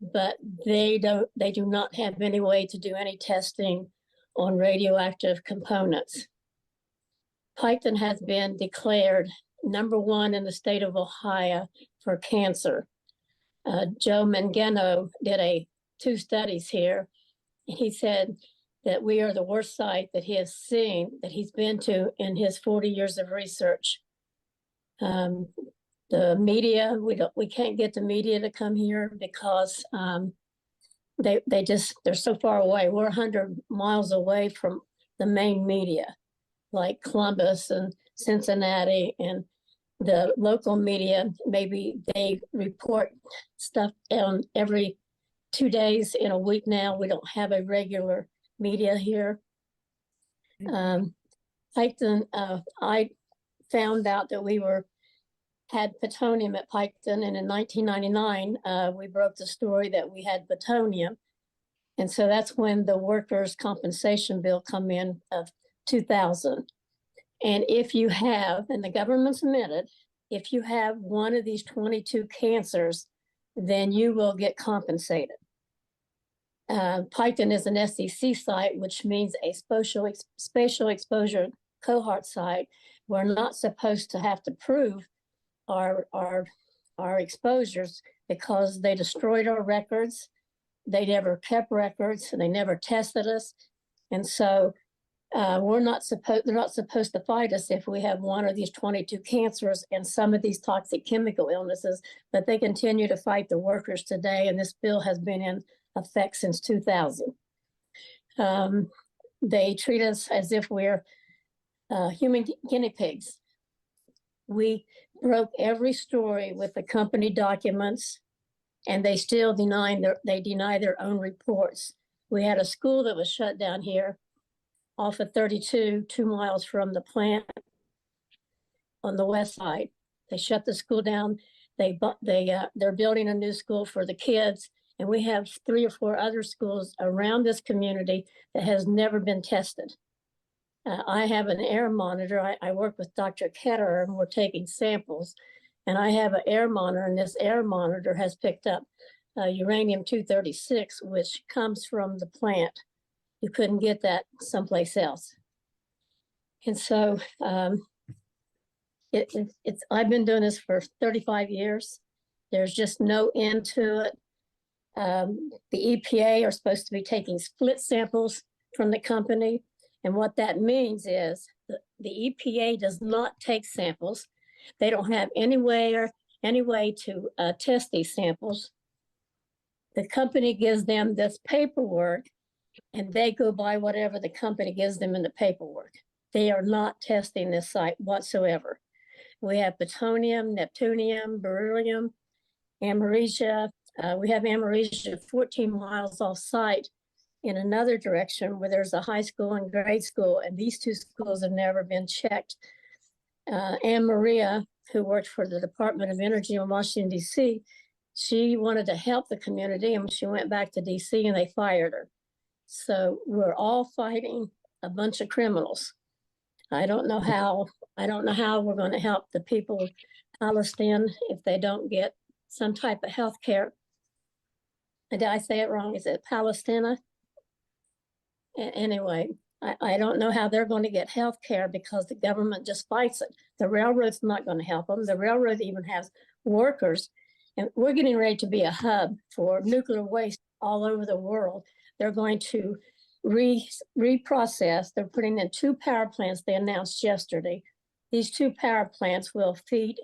but they do not have any way to do any testing on radioactive components. Piketon has been declared #1 in the state of Ohio for cancer. Joe Mangano did 2 studies here, and he said that we are the worst site that he has seen, that he's been to in his 40 years of research. The media, we can't get the media to come here because they're so far away. We're 100 miles away from the main media, like Columbus and Cincinnati, and the local media. Maybe they report stuff on every 2 days in a week now. We don't have a regular media here. Piketon, I found out that we had plutonium at Piketon, and in 1999, we broke the story that we had plutonium. And so that's when the workers' compensation bill come in of 2000. And if you have, and the government's admitted, if you have one of these 22 cancers, then you will get compensated. Piketon is an SEC site, which means a spatial exposure cohort site. We're not supposed to have to prove our exposures because they destroyed our records. They never kept records, and they never tested us. And so they're not supposed to fight us if we have one of these 22 cancers and some of these toxic chemical illnesses, but they continue to fight the workers today. And this bill has been in effect since 2000. They treat us as if we're human guinea pigs. We broke every story with the company documents, and they still deny their own reports. We had a school that was shut down here off of 32, 2 miles from the plant on the west side. They shut the school down. They're building a new school for the kids, and we have 3 or 4 other schools around this community that has never been tested. I have an air monitor. I work with Dr. Ketterer, and we're taking samples. And I have an air monitor, and this air monitor has picked up uranium-236, which comes from the plant. You couldn't get that someplace else. And so I've been doing this for 35 years. There's just no end to it. The EPA are supposed to be taking split samples from the company. And what that means is the EPA does not take samples. They don't have any way to test these samples. The company gives them this paperwork, and they go by whatever the company gives them in the paperwork. They are not testing this site whatsoever. We have plutonium, neptunium, beryllium, americia. We have americia 14 miles off site in another direction where there's a high school and grade school, and these 2 schools have never been checked. Anne Maria, who worked for the Department of Energy in Washington, D.C., she wanted to help the community, and she went back to D.C. and they fired her. So we're all fighting a bunch of criminals. I don't know how we're going to help the people of Palestine if they don't get some type of health care. Did I say it wrong? Is it Palestina? Anyway, I don't know how they're going to get health care because the government just fights it. The railroad's not going to help them. The railroad even has workers, and we're getting ready to be a hub for nuclear waste all over the world. They're going to reprocess. They're putting in 2 power plants they announced yesterday. These 2 power plants will feed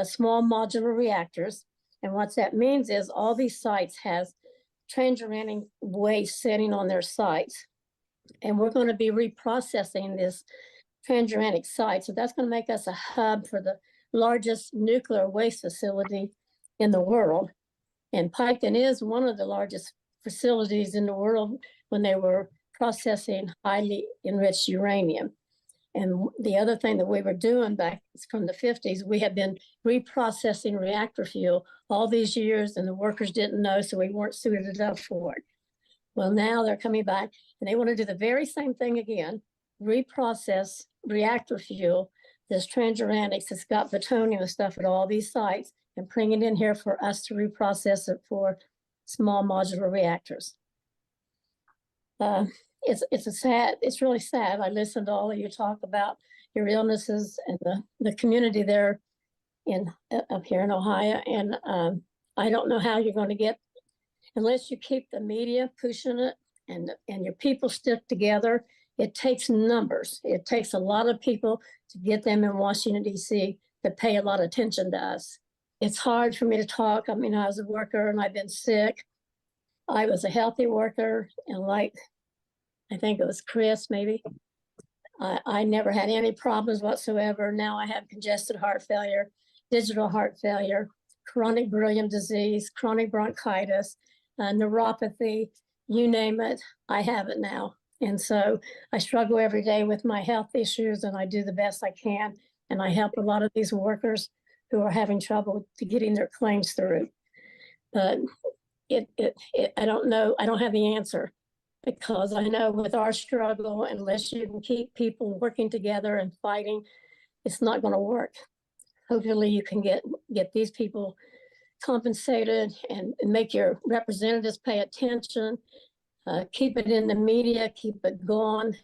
small modular reactors. And what that means is all these sites has transuranic waste sitting on their sites. And we're going to be reprocessing this transuranic site. So that's going to make us a hub for the largest nuclear waste facility in the world. And Piketon is one of the largest facilities in the world when they were processing highly enriched uranium. And the other thing that we were doing back from the 50s, we had been reprocessing reactor fuel all these years, and the workers didn't know, so we weren't suited up for it. Well, now they're coming back, and they want to do the very same thing again, reprocess reactor fuel, this transuranics that's got plutonium and stuff at all these sites, and bring it in here for us to reprocess it for small modular reactors. It's really sad. I listened to all of you talk about your illnesses and the community there up here in Ohio. And I don't know how you're going to get, unless you keep the media pushing it and your people stick together. It takes numbers. It takes a lot of people to get them in Washington, D.C. to pay a lot of attention to us. It's hard for me to talk. I mean, I was a worker and I've been sick. I was a healthy worker, and like I think it was Chris, maybe. I never had any problems whatsoever. Now I have congested heart failure, digital heart failure, chronic beryllium disease, chronic bronchitis, neuropathy, you name it, I have it now. And so I struggle every day with my health issues, and I do the best I can. And I help a lot of these workers who are having trouble to getting their claims through. But I don't know. I don't have the answer, because I know with our struggle, unless you can keep people working together and fighting, it's not going to work. Hopefully you can get these people compensated and make your representatives pay attention, keep it in the media, keep it going.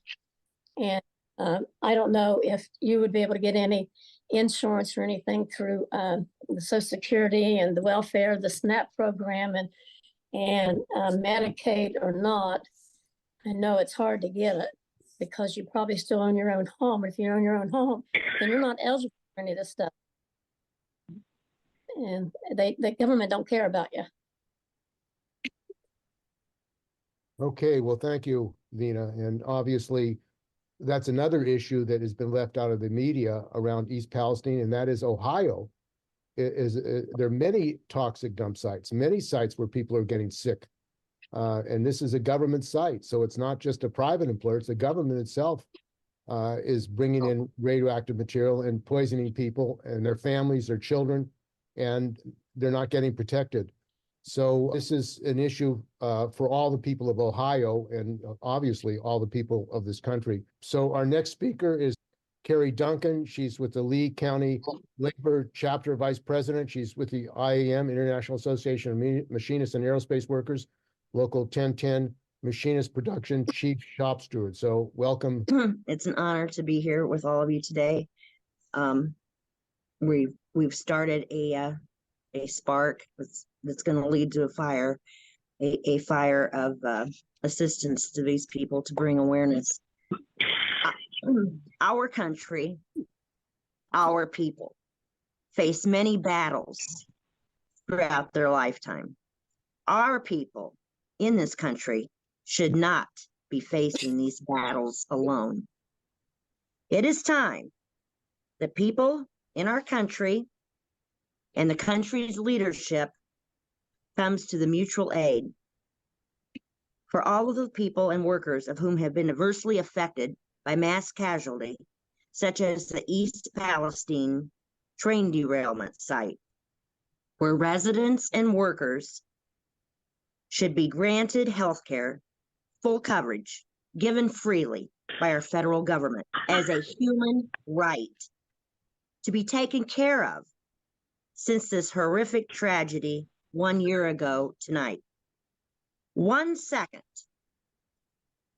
And I don't know if you would be able to get any insurance or anything through the Social Security and the welfare, the SNAP program, and Medicaid or not. I know it's hard to get it because you probably still own your own home. If you own your own home, then you're not eligible for any of this stuff. And the government don't care about you. Okay, well, thank you, Lena. And obviously, that's another issue that has been left out of the media around East Palestine, and that is Ohio. There are many toxic dump sites, many sites where people are getting sick. And this is a government site, so it's not just a private employer, it's the government itself is bringing in radioactive material and poisoning people and their families, their children, and they're not getting protected. So this is an issue for all the people of Ohio and obviously all the people of this country. So our next speaker is Carrie Duncan. She's with the Lee County Labor Chapter Vice President. She's with the IAM, International Association of Machinists and Aerospace Workers, Local 1010 Machinist Production Chief Shop Steward. So welcome. It's an honor to be here with all of you today. We've started a spark that's going to lead to a fire, a fire of assistance to these people to bring awareness. Our country, our people face many battles throughout their lifetime. Our people in this country should not be facing these battles alone. It is time that people in our country and the country's leadership comes to the mutual aid for all of the people and workers of whom have been adversely affected by mass casualty, such as the East Palestine train derailment site, where residents and workers should be granted health care, full coverage, given freely by our federal government as a human right to be taken care of since this horrific tragedy 1 year ago tonight. 1 second,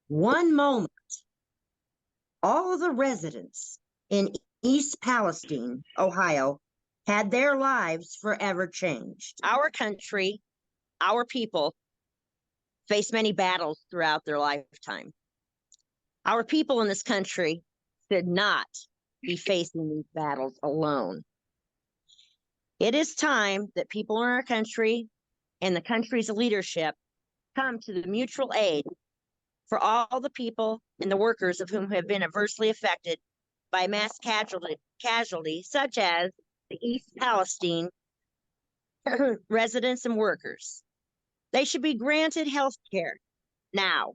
1 moment, all of the residents in East Palestine, Ohio, had their lives forever changed. Our country, our people, face many battles throughout their lifetime. Our people in this country should not be facing these battles alone. It is time that people in our country and the country's leadership come to the mutual aid for all the people and the workers of whom have been adversely affected by mass casualty, such as the East Palestine residents and workers. They should be granted health care now,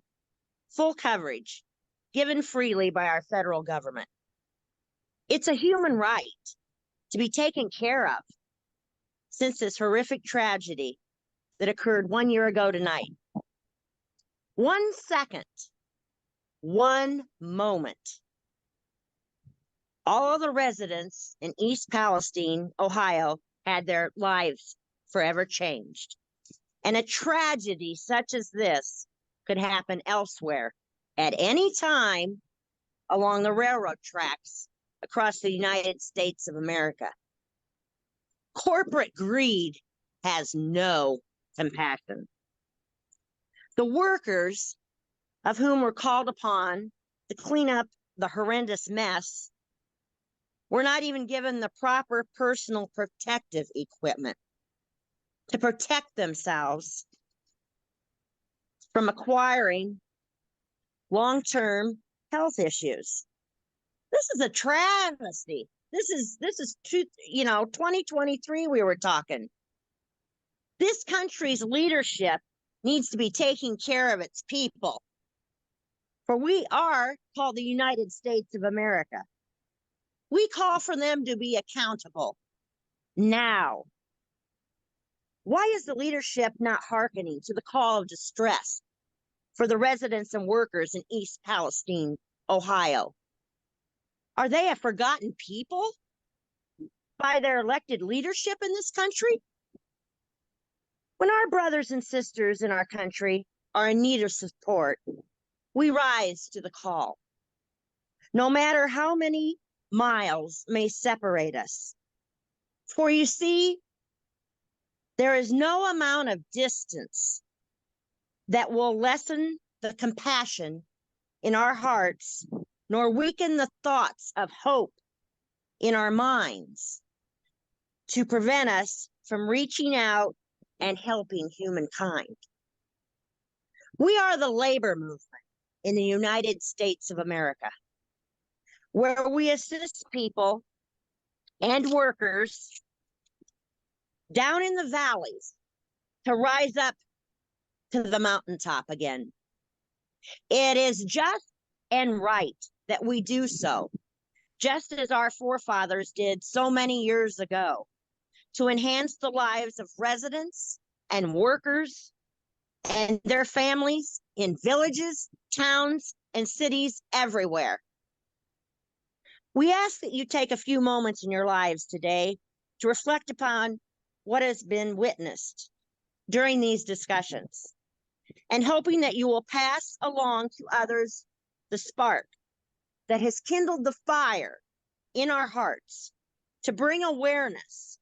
full coverage, given freely by our federal government. It's a human right to be taken care of since this horrific tragedy that occurred 1 year ago tonight. 1 second, 1 moment. All the residents in East Palestine, Ohio, had their lives forever changed. And a tragedy such as this could happen elsewhere at any time along the railroad tracks across the United States of America. Corporate greed has no compassion. The workers of whom were called upon to clean up the horrendous mess were not even given the proper personal protective equipment to protect themselves from acquiring long-term health issues. This is a travesty. This is 2023 we were talking. This country's leadership needs to be taking care of its people. For we are called the United States of America. We call for them to be accountable now. Why is the leadership not hearkening to the call of distress for the residents and workers in East Palestine, Ohio? Are they a forgotten people by their elected leadership in this country? When our brothers and sisters in our country are in need of support, we rise to the call. No matter how many miles may separate us. For you see, there is no amount of distance that will lessen the compassion in our hearts, nor weaken the thoughts of hope in our minds to prevent us from reaching out and helping humankind. We are the labor movement in the United States of America, where we assist people and workers down in the valleys to rise up to the mountaintop again. It is just and right that we do so, just as our forefathers did so many years ago, to enhance the lives of residents and workers and their families in villages, towns, and cities everywhere. We ask that you take a few moments in your lives today to reflect upon what has been witnessed during these discussions, and hoping that you will pass along to others the spark that has kindled the fire in our hearts to bring awareness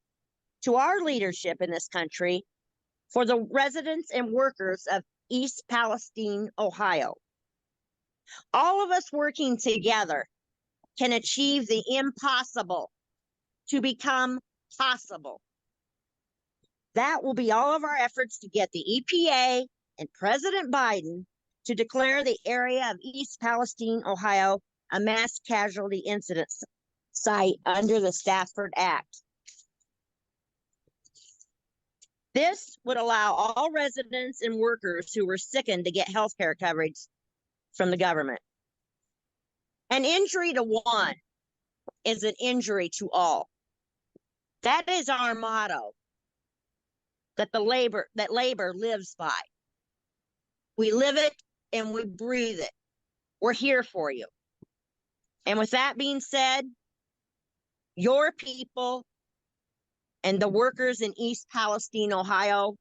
to our leadership in this country for the residents and workers of East Palestine, Ohio. All of us working together can achieve the impossible to become possible. That will be all of our efforts to get the EPA and President Biden to declare the area of East Palestine, Ohio, a mass casualty incident site under the Stafford Act. This would allow all residents and workers who were sickened to get health care coverage from the government. An injury to one is an injury to all. That is our motto that labor lives by. We live it and we breathe it. We're here for you. And with that being said, your people and the workers in East Palestine, Ohio,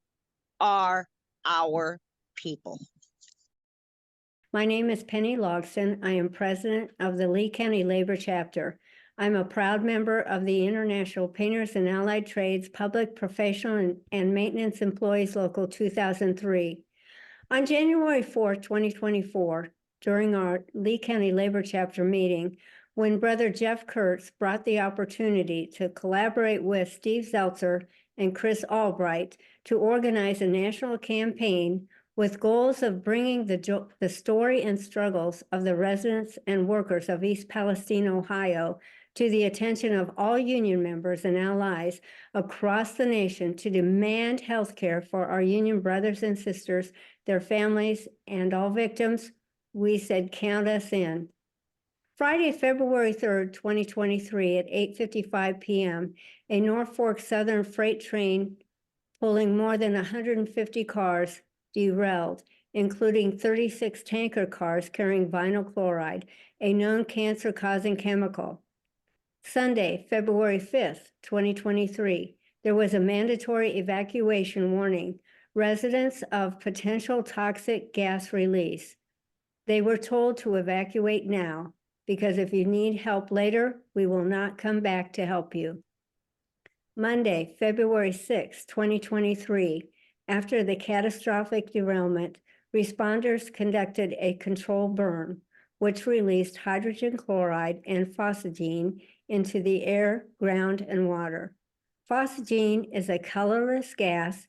are our people. My name is Penny Logston. I am president of the Lee County Labor Chapter. I'm a proud member of the International Painters and Allied Trades Public Professional and Maintenance Employees Local 2003. On January 4th, 2024, during our Lee County Labor Chapter meeting, when Brother Jeff Kurtz brought the opportunity to collaborate with Steve Zeltzer and Chris Albright to organize a national campaign with goals of bringing the story and struggles of the residents and workers of East Palestine, Ohio, to the attention of all union members and allies across the nation to demand health care for our union brothers and sisters, their families, and all victims, we said, count us in. Friday, February 3rd, 2023 at 8:55 p.m., a Norfolk Southern freight train pulling more than 150 cars derailed, including 36 tanker cars carrying vinyl chloride, a known cancer-causing chemical. Sunday, February 5th, 2023, there was a mandatory evacuation warning, residents of potential toxic gas release. They were told to evacuate now, because if you need help later, we will not come back to help you. Monday, February 6, 2023, after the catastrophic derailment, responders conducted a controlled burn, which released hydrogen chloride and phosgene into the air, ground, and water. Phosgene is a colorless gas.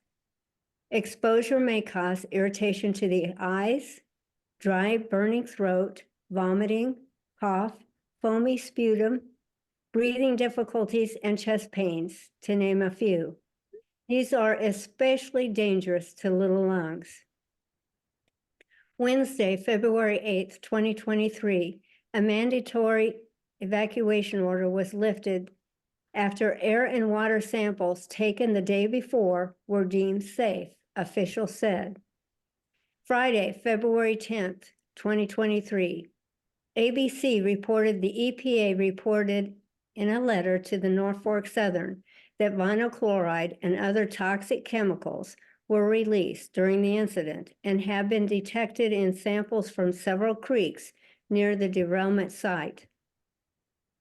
Exposure may cause irritation to the eyes, dry, burning throat, vomiting, cough, foamy sputum, breathing difficulties, and chest pains, to name a few. These are especially dangerous to little lungs. Wednesday, February 8th, 2023, a mandatory evacuation order was lifted after air and water samples taken the day before were deemed safe, officials said. Friday, February 10th, 2023, ABC reported the EPA reported in a letter to the Norfolk Southern that vinyl chloride and other toxic chemicals were released during the incident and have been detected in samples from several creeks near the derailment site.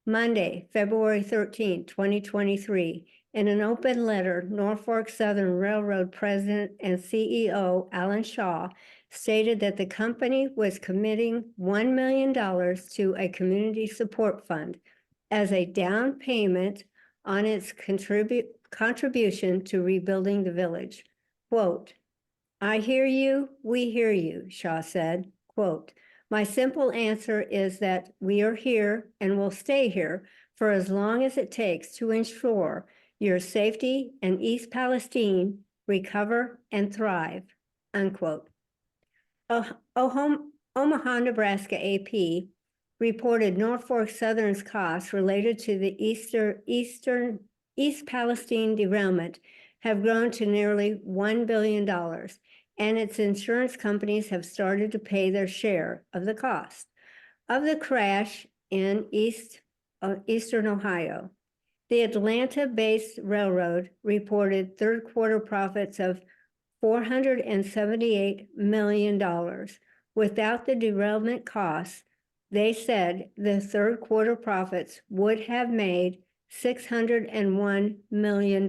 Monday, February 13, 2023, in an open letter, Norfolk Southern Railroad President and CEO Alan Shaw stated that the company was committing $1 million to a community support fund as a down payment on its contribution to rebuilding the village. Quote, "I hear you, we hear you," Shaw said. Quote, "My simple answer is that we are here and will stay here for as long as it takes to ensure your safety and East Palestine recover and thrive," unquote. Omaha, Nebraska AP reported Norfolk Southern's costs related to the East Palestine derailment have grown to nearly $1 billion, and its insurance companies have started to pay their share of the cost of the crash in Eastern Ohio. The Atlanta-based railroad reported third quarter profits of $478 million. Without the derailment costs, they said the third quarter profits would have made $601 million.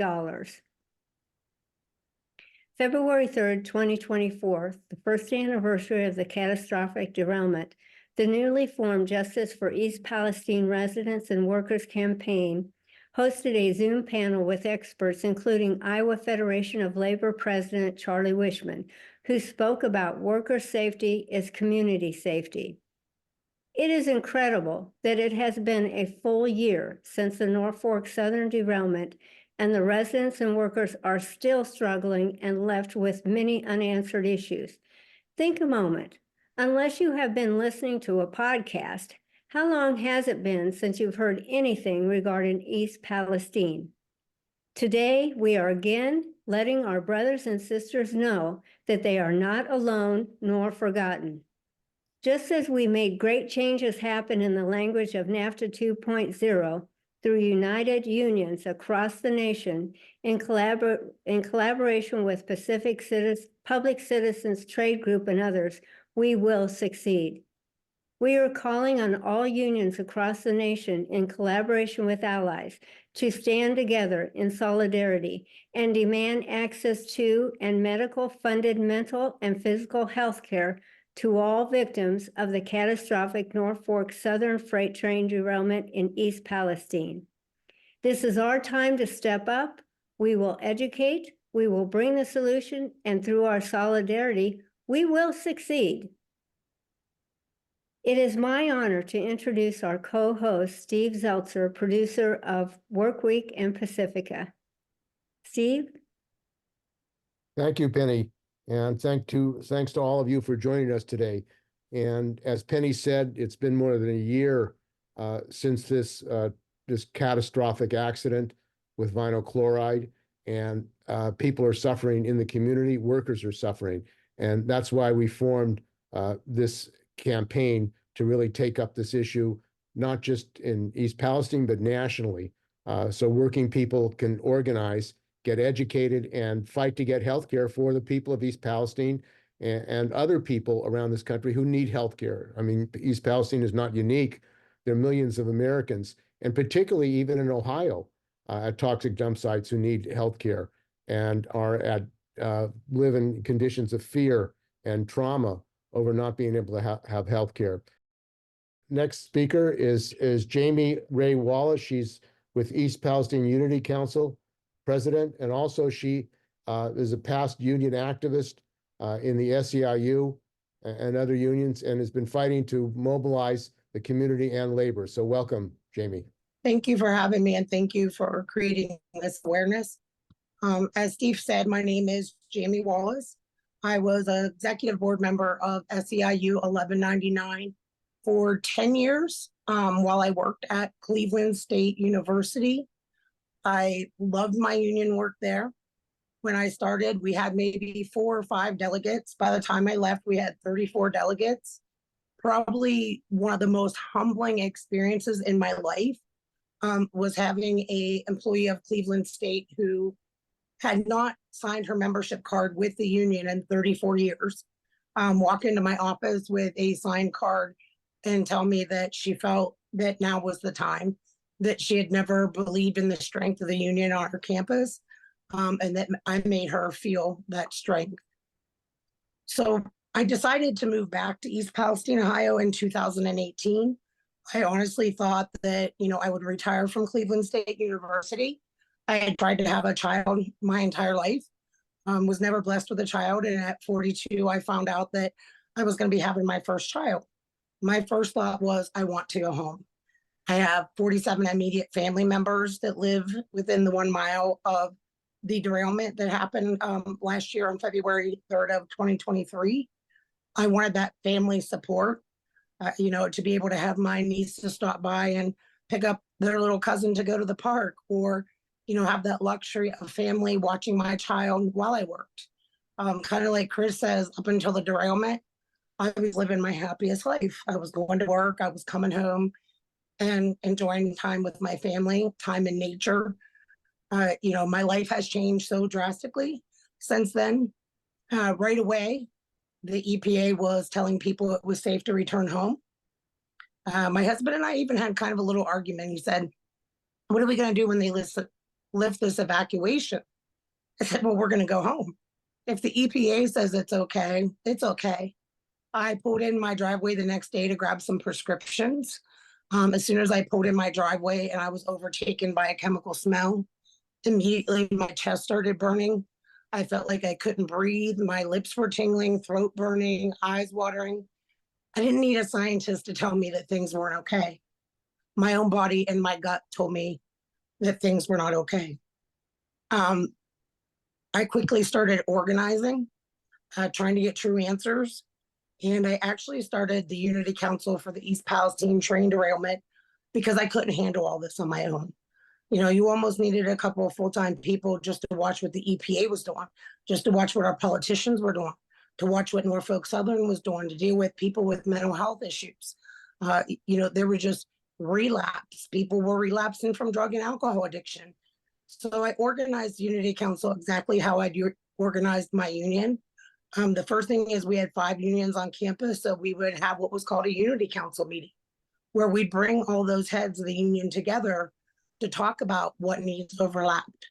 February 3rd, 2024, the first anniversary of the catastrophic derailment, the newly formed Justice for East Palestine Residents and Workers campaign hosted a Zoom panel with experts, including Iowa Federation of Labor President Charlie Wishman, who spoke about worker safety as community safety. It is incredible that it has been a full year since the Norfolk Southern derailment, and the residents and workers are still struggling and left with many unanswered issues. Think a moment. Unless you have been listening to a podcast, how long has it been since you've heard anything regarding East Palestine? Today, we are again letting our brothers and sisters know that they are not alone nor forgotten. Just as we made great changes happen in the language of NAFTA 2.0 through united unions across the nation in collaboration with Public Citizens Trade Group and others, we will succeed. We are calling on all unions across the nation in collaboration with allies to stand together in solidarity and demand access to and medical-funded mental and physical health care to all victims of the catastrophic Norfolk Southern freight train derailment in East Palestine. This is our time to step up. We will educate, we will bring the solution, and through our solidarity, we will succeed. It is my honor to introduce our co-host, Steve Zeltzer, producer of Workweek and Pacifica. Steve? Thank you, Penny. And thanks to all of you for joining us today. And as Penny said, it's been more than a year since this catastrophic accident with vinyl chloride, and people are suffering in the community, workers are suffering. And that's why we formed this campaign to really take up this issue, not just in East Palestine, but nationally. So working people can organize, get educated, and fight to get health care for the people of East Palestine and other people around this country who need health care. I mean, East Palestine is not unique. There are millions of Americans, and particularly even in Ohio, at toxic dump sites who need health care and are at live in conditions of fear and trauma over not being able to have health care. Next speaker is Jamie Ray Wallace. She's with East Palestine Unity Council president, and also she is a past union activist in the SEIU and other unions, and has been fighting to mobilize the community and labor. So welcome, Jamie. Thank you for having me, and thank you for creating this awareness. As Steve said, my name is Jamie Wallace. I was an executive board member of SEIU 1199 for 10 years while I worked at Cleveland State University. I loved my union work there. When I started, we had maybe 4 or 5 delegates. By the time I left, we had 34 delegates. Probably one of the most humbling experiences in my life was having an employee of Cleveland State who had not signed her membership card with the union in 34 years, walk into my office with a signed card and tell me that she felt that now was the time, that she had never believed in the strength of the union on her campus, and that I made her feel that strength. So I decided to move back to East Palestine, Ohio in 2018. I honestly thought that, I would retire from Cleveland State University. I had tried to have a child my entire life, was never blessed with a child. And at 42, I found out that I was going to be having my first child. My first thought was, I want to go home. I have 47 immediate family members that live within the 1 mile of the derailment that happened last year on February 3rd of 2023. I wanted that family support, to be able to have my niece to stop by and pick up their little cousin to go to the park, or have that luxury of family watching my child while I worked. Kind of like Chris says, up until the derailment, I was living my happiest life. I was going to work, I was coming home and enjoying time with my family, time in nature. My life has changed so drastically since then. Right away, the EPA was telling people it was safe to return home. My husband and I even had kind of a little argument. He said, what are we going to do when they lift this evacuation? I said, well, we're going to go home. If the EPA says it's okay, it's okay. I pulled in my driveway the next day to grab some prescriptions. As soon as I pulled in my driveway and I was overtaken by a chemical smell, immediately my chest started burning. I felt like I couldn't breathe. My lips were tingling, throat burning, eyes watering. I didn't need a scientist to tell me that things weren't okay. My own body and my gut told me that things were not okay. I quickly started organizing, trying to get true answers. And I actually started the Unity Council for the East Palestine train derailment because I couldn't handle all this on my own. You almost needed a couple of full-time people just to watch what the EPA was doing, just to watch what our politicians were doing, to watch what Norfolk Southern was doing, to deal with people with mental health issues. There were just relapse. People were relapsing from drug and alcohol addiction. So I organized Unity Council exactly how I'd organized my union. The first thing is we had 5 unions on campus, so we would have what was called a Unity Council meeting, where we'd bring all those heads of the union together to talk about what needs overlapped.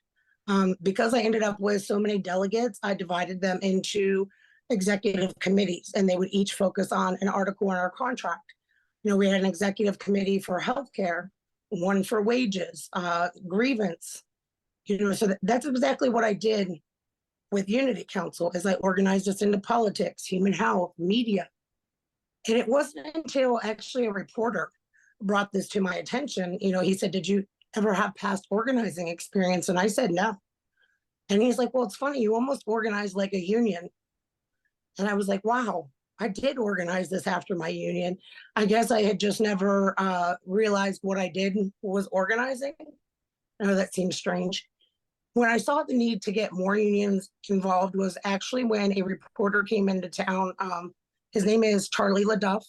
Because I ended up with so many delegates, I divided them into executive committees, and they would each focus on an article in our contract. We had an executive committee for healthcare, one for wages, grievance. So that's exactly what I did with Unity Council, is I organized us into politics, human health, media. And it wasn't until actually a reporter brought this to my attention. He said, did you ever have past organizing experience? And I said, no. And he's like, well, it's funny, you almost organized like a union. And I was like, wow, I did organize this after my union. I guess I had just never realized what I did was organizing. I know that seems strange. When I saw the need to get more unions involved was actually when a reporter came into town. His name is Charlie LaDuff,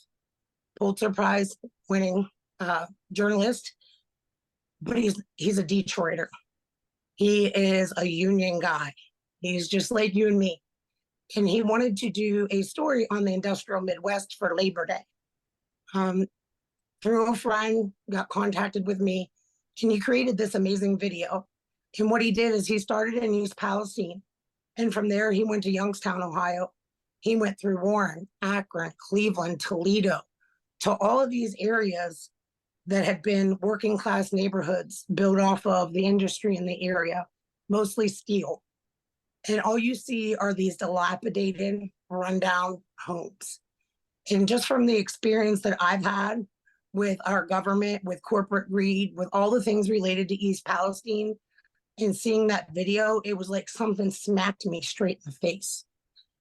Pulitzer Prize winning journalist, but he's a Detroiter. He is a union guy. He's just like you and me. And he wanted to do a story on the industrial Midwest for Labor Day. Through a friend, got contacted with me, and he created this amazing video. And what he did is he started in East Palestine. And from there, he went to Youngstown, Ohio. He went through Warren, Akron, Cleveland, Toledo, to all of these areas that had been working class neighborhoods built off of the industry in the area, mostly steel. And all you see are these dilapidated, rundown homes. And just from the experience that I've had with our government, with corporate greed, with all the things related to East Palestine, and seeing that video, it was like something smacked me straight in the face.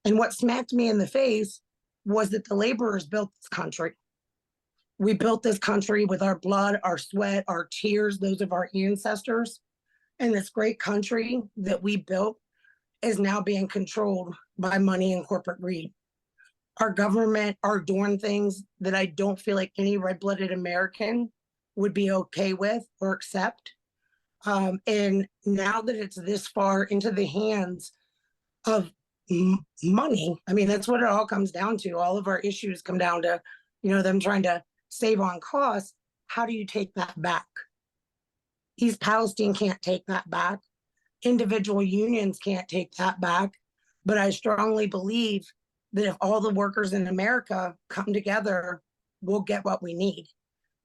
And what smacked me in the face was that the laborers built this country. We built this country with our blood, our sweat, our tears, those of our ancestors. And this great country that we built is now being controlled by money and corporate greed. Our government are doing things that I don't feel like any red-blooded American would be okay with or accept. And now that it's this far into the hands of money, I mean, that's what it all comes down to. All of our issues come down to, them trying to save on costs. How do you take that back? East Palestine can't take that back. Individual unions can't take that back. But I strongly believe that if all the workers in America come together, we'll get what we need.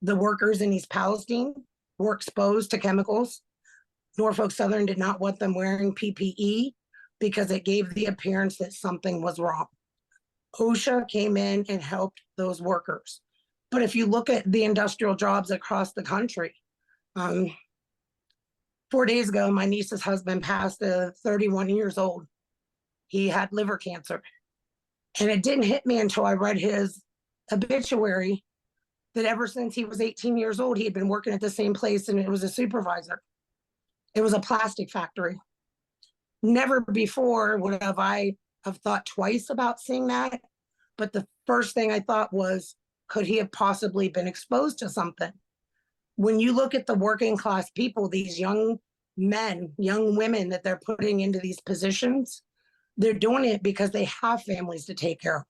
The workers in East Palestine were exposed to chemicals. Norfolk Southern did not want them wearing PPE because it gave the appearance that something was wrong. OSHA came in and helped those workers. But if you look at the industrial jobs across the country, 4 days ago, my niece's husband passed at 31 years old. He had liver cancer. And it didn't hit me until I read his obituary that ever since he was 18 years old, he had been working at the same place, and it was a supervisor. It was a plastic factory. Never before would I have thought twice about seeing that. But the first thing I thought was, could he have possibly been exposed to something? When you look at the working class people, these young men, young women that they're putting into these positions, they're doing it because they have families to take care of.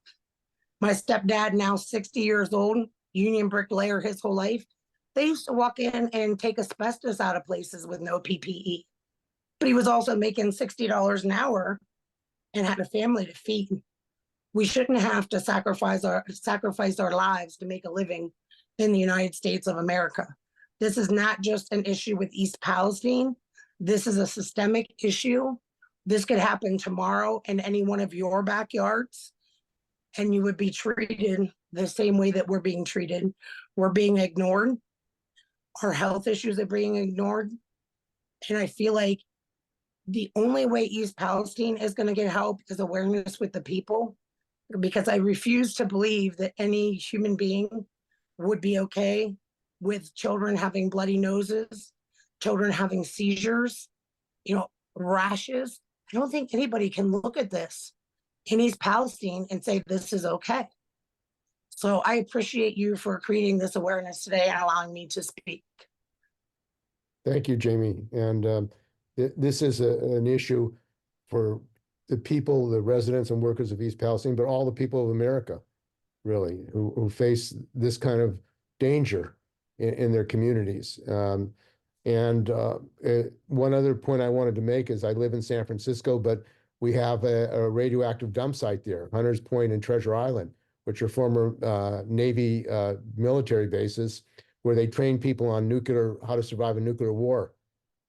My stepdad, now 60 years old, union bricklayer his whole life, they used to walk in and take asbestos out of places with no PPE. But he was also making $60 an hour and had a family to feed. We shouldn't have to sacrifice our lives to make a living in the United States of America. This is not just an issue with East Palestine. This is a systemic issue. This could happen tomorrow in any one of your backyards, and you would be treated the same way that we're being treated. We're being ignored. Our health issues are being ignored. And I feel like the only way East Palestine is going to get help is awareness with the people, because I refuse to believe that any human being would be okay with children having bloody noses, children having seizures, rashes. I don't think anybody can look at this in East Palestine and say this is okay. So I appreciate you for creating this awareness today and allowing me to speak. Thank you, Jamie. And this is an issue for the people, the residents and workers of East Palestine, but all the people of America, really, who face this kind of danger in their communities. One other point I wanted to make is I live in San Francisco, but we have a radioactive dump site there, Hunters Point and Treasure Island, which are former Navy military bases where they train people on how to survive a nuclear war.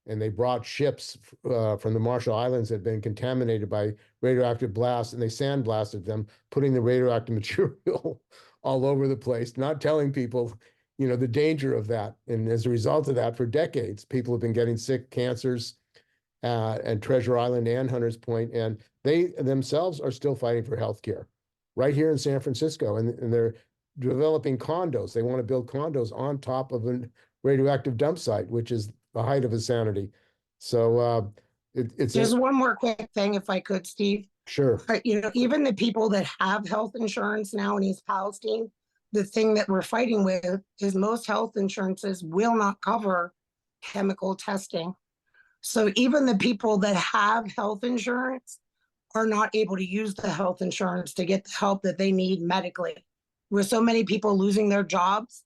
And they brought ships from the Marshall Islands that had been contaminated by radioactive blasts, and they sandblasted them, putting the radioactive material all over the place, not telling people the danger of that. And as a result of that, for decades, people have been getting sick, cancers, and Treasure Island and Hunters Point, and they themselves are still fighting for healthcare right here in San Francisco. And they're developing condos. They want to build condos on top of a radioactive dump site, which is the height of insanity. So it's just one more quick thing, if I could, Steve. Sure. Even the people that have health insurance now in East Palestine, the thing that we're fighting with is most health insurances will not cover chemical testing. So even the people that have health insurance are not able to use the health insurance to get the help that they need medically. With so many people losing their jobs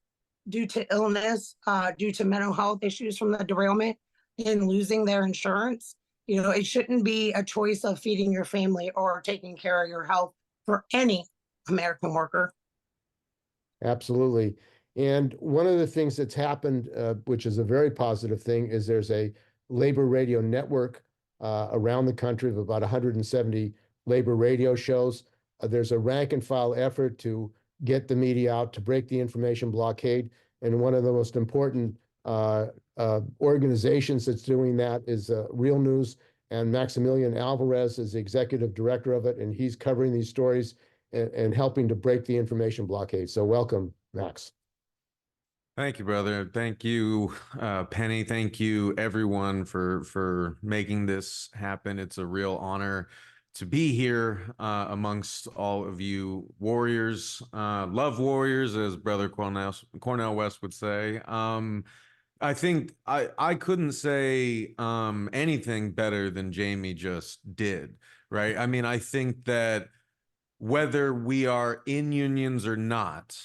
due to illness, due to mental health issues from the derailment, and losing their insurance, it shouldn't be a choice of feeding your family or taking care of your health for any American worker. Absolutely. And one of the things that's happened, which is a very positive thing, is there's a labor radio network around the country of about 170 labor radio shows. There's a rank and file effort to get the media out, to break the information blockade. And one of the most important organizations that's doing that is Real News, and Maximilian Alvarez is the executive director of it, and he's covering these stories and helping to break the information blockade. So welcome, Max. Thank you, brother. Thank you, Penny. Thank you, everyone, for making this happen. It's a real honor to be here amongst all of you warriors, love warriors, as Brother Cornell West would say. I think I couldn't say anything better than Jamie just did, right? I mean, I think that whether we are in unions or not,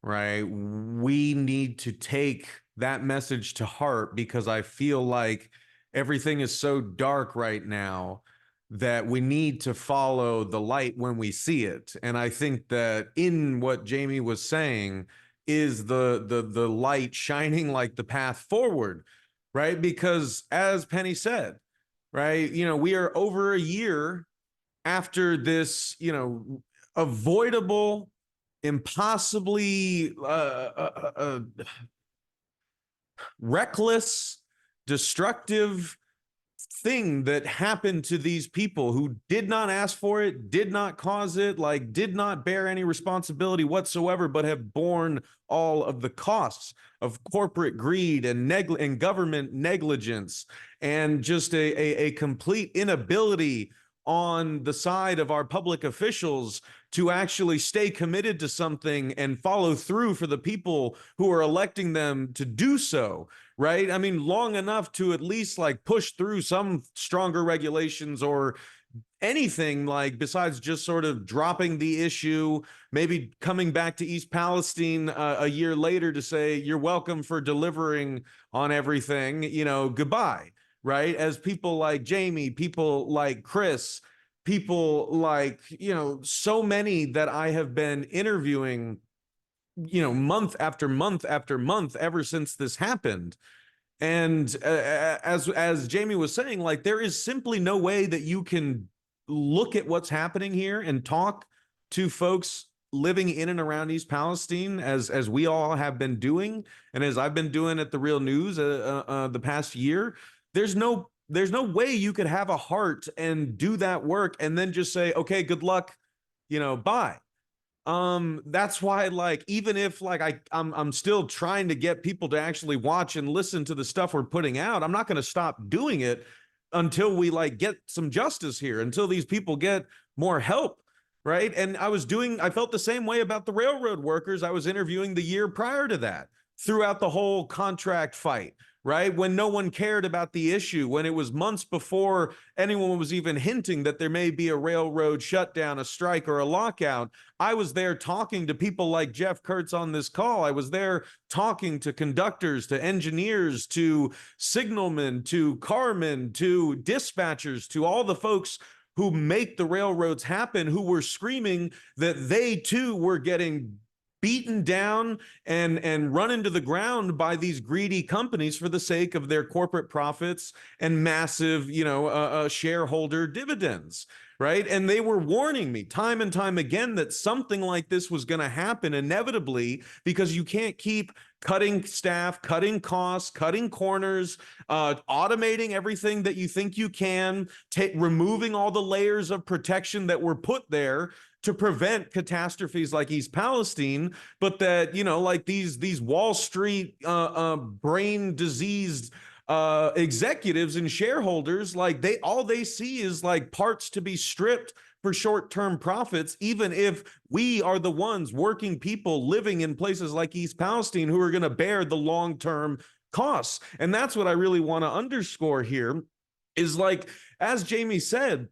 right, we need to take that message to heart, because I feel like everything is so dark right now that we need to follow the light when we see it. And I think that in what Jamie was saying is the light shining like the path forward, right? Because as Penny said, right, we are over a year after this, avoidable, impossibly reckless, destructive thing that happened to these people who did not ask for it, did not cause it, did not bear any responsibility whatsoever, but have borne all of the costs of corporate greed and government negligence, and just a complete inability on the side of our public officials to actually stay committed to something and follow through for the people who are electing them to do so, right? I mean, long enough to at least push through some stronger regulations or anything, besides just sort of dropping the issue, maybe coming back to East Palestine a year later to say, you're welcome for delivering on everything, goodbye. Right? As people like Jamie, people like Chris, people like, so many that I have been interviewing, month after month after month ever since this happened. And as Jamie was saying, there is simply no way that you can look at what's happening here and talk to folks living in and around East Palestine, as we all have been doing, and as I've been doing at the Real News the past year. There's no way you could have a heart and do that work and then just say, okay, good luck, bye. That's why, even if I'm still trying to get people to actually watch and listen to the stuff we're putting out, I'm not going to stop doing it until we get some justice here, until these people get more help. Right. And I felt the same way about the railroad workers I was interviewing the year prior to that, throughout the whole contract fight. Right? When no one cared about the issue, when it was months before anyone was even hinting that there may be a railroad shutdown, a strike, or a lockout, I was there talking to people like Jeff Kurtz on this call. I was there talking to conductors, to engineers, to signalmen, to carmen, to dispatchers, to all the folks who make the railroads happen, who were screaming that they too were getting beaten down and run into the ground by these greedy companies for the sake of their corporate profits and massive, shareholder dividends, right? And they were warning me time and time again that something like this was going to happen inevitably, because you can't keep cutting staff, cutting costs, cutting corners, automating everything that you think you can, removing all the layers of protection that were put there to prevent catastrophes like East Palestine, but that, these Wall Street brain diseased executives and shareholders, all they see is parts to be stripped for short-term profits, even if we are the ones, working people living in places like East Palestine, who are going to bear the long-term costs. And that's what I really want to underscore here is, as Jamie said,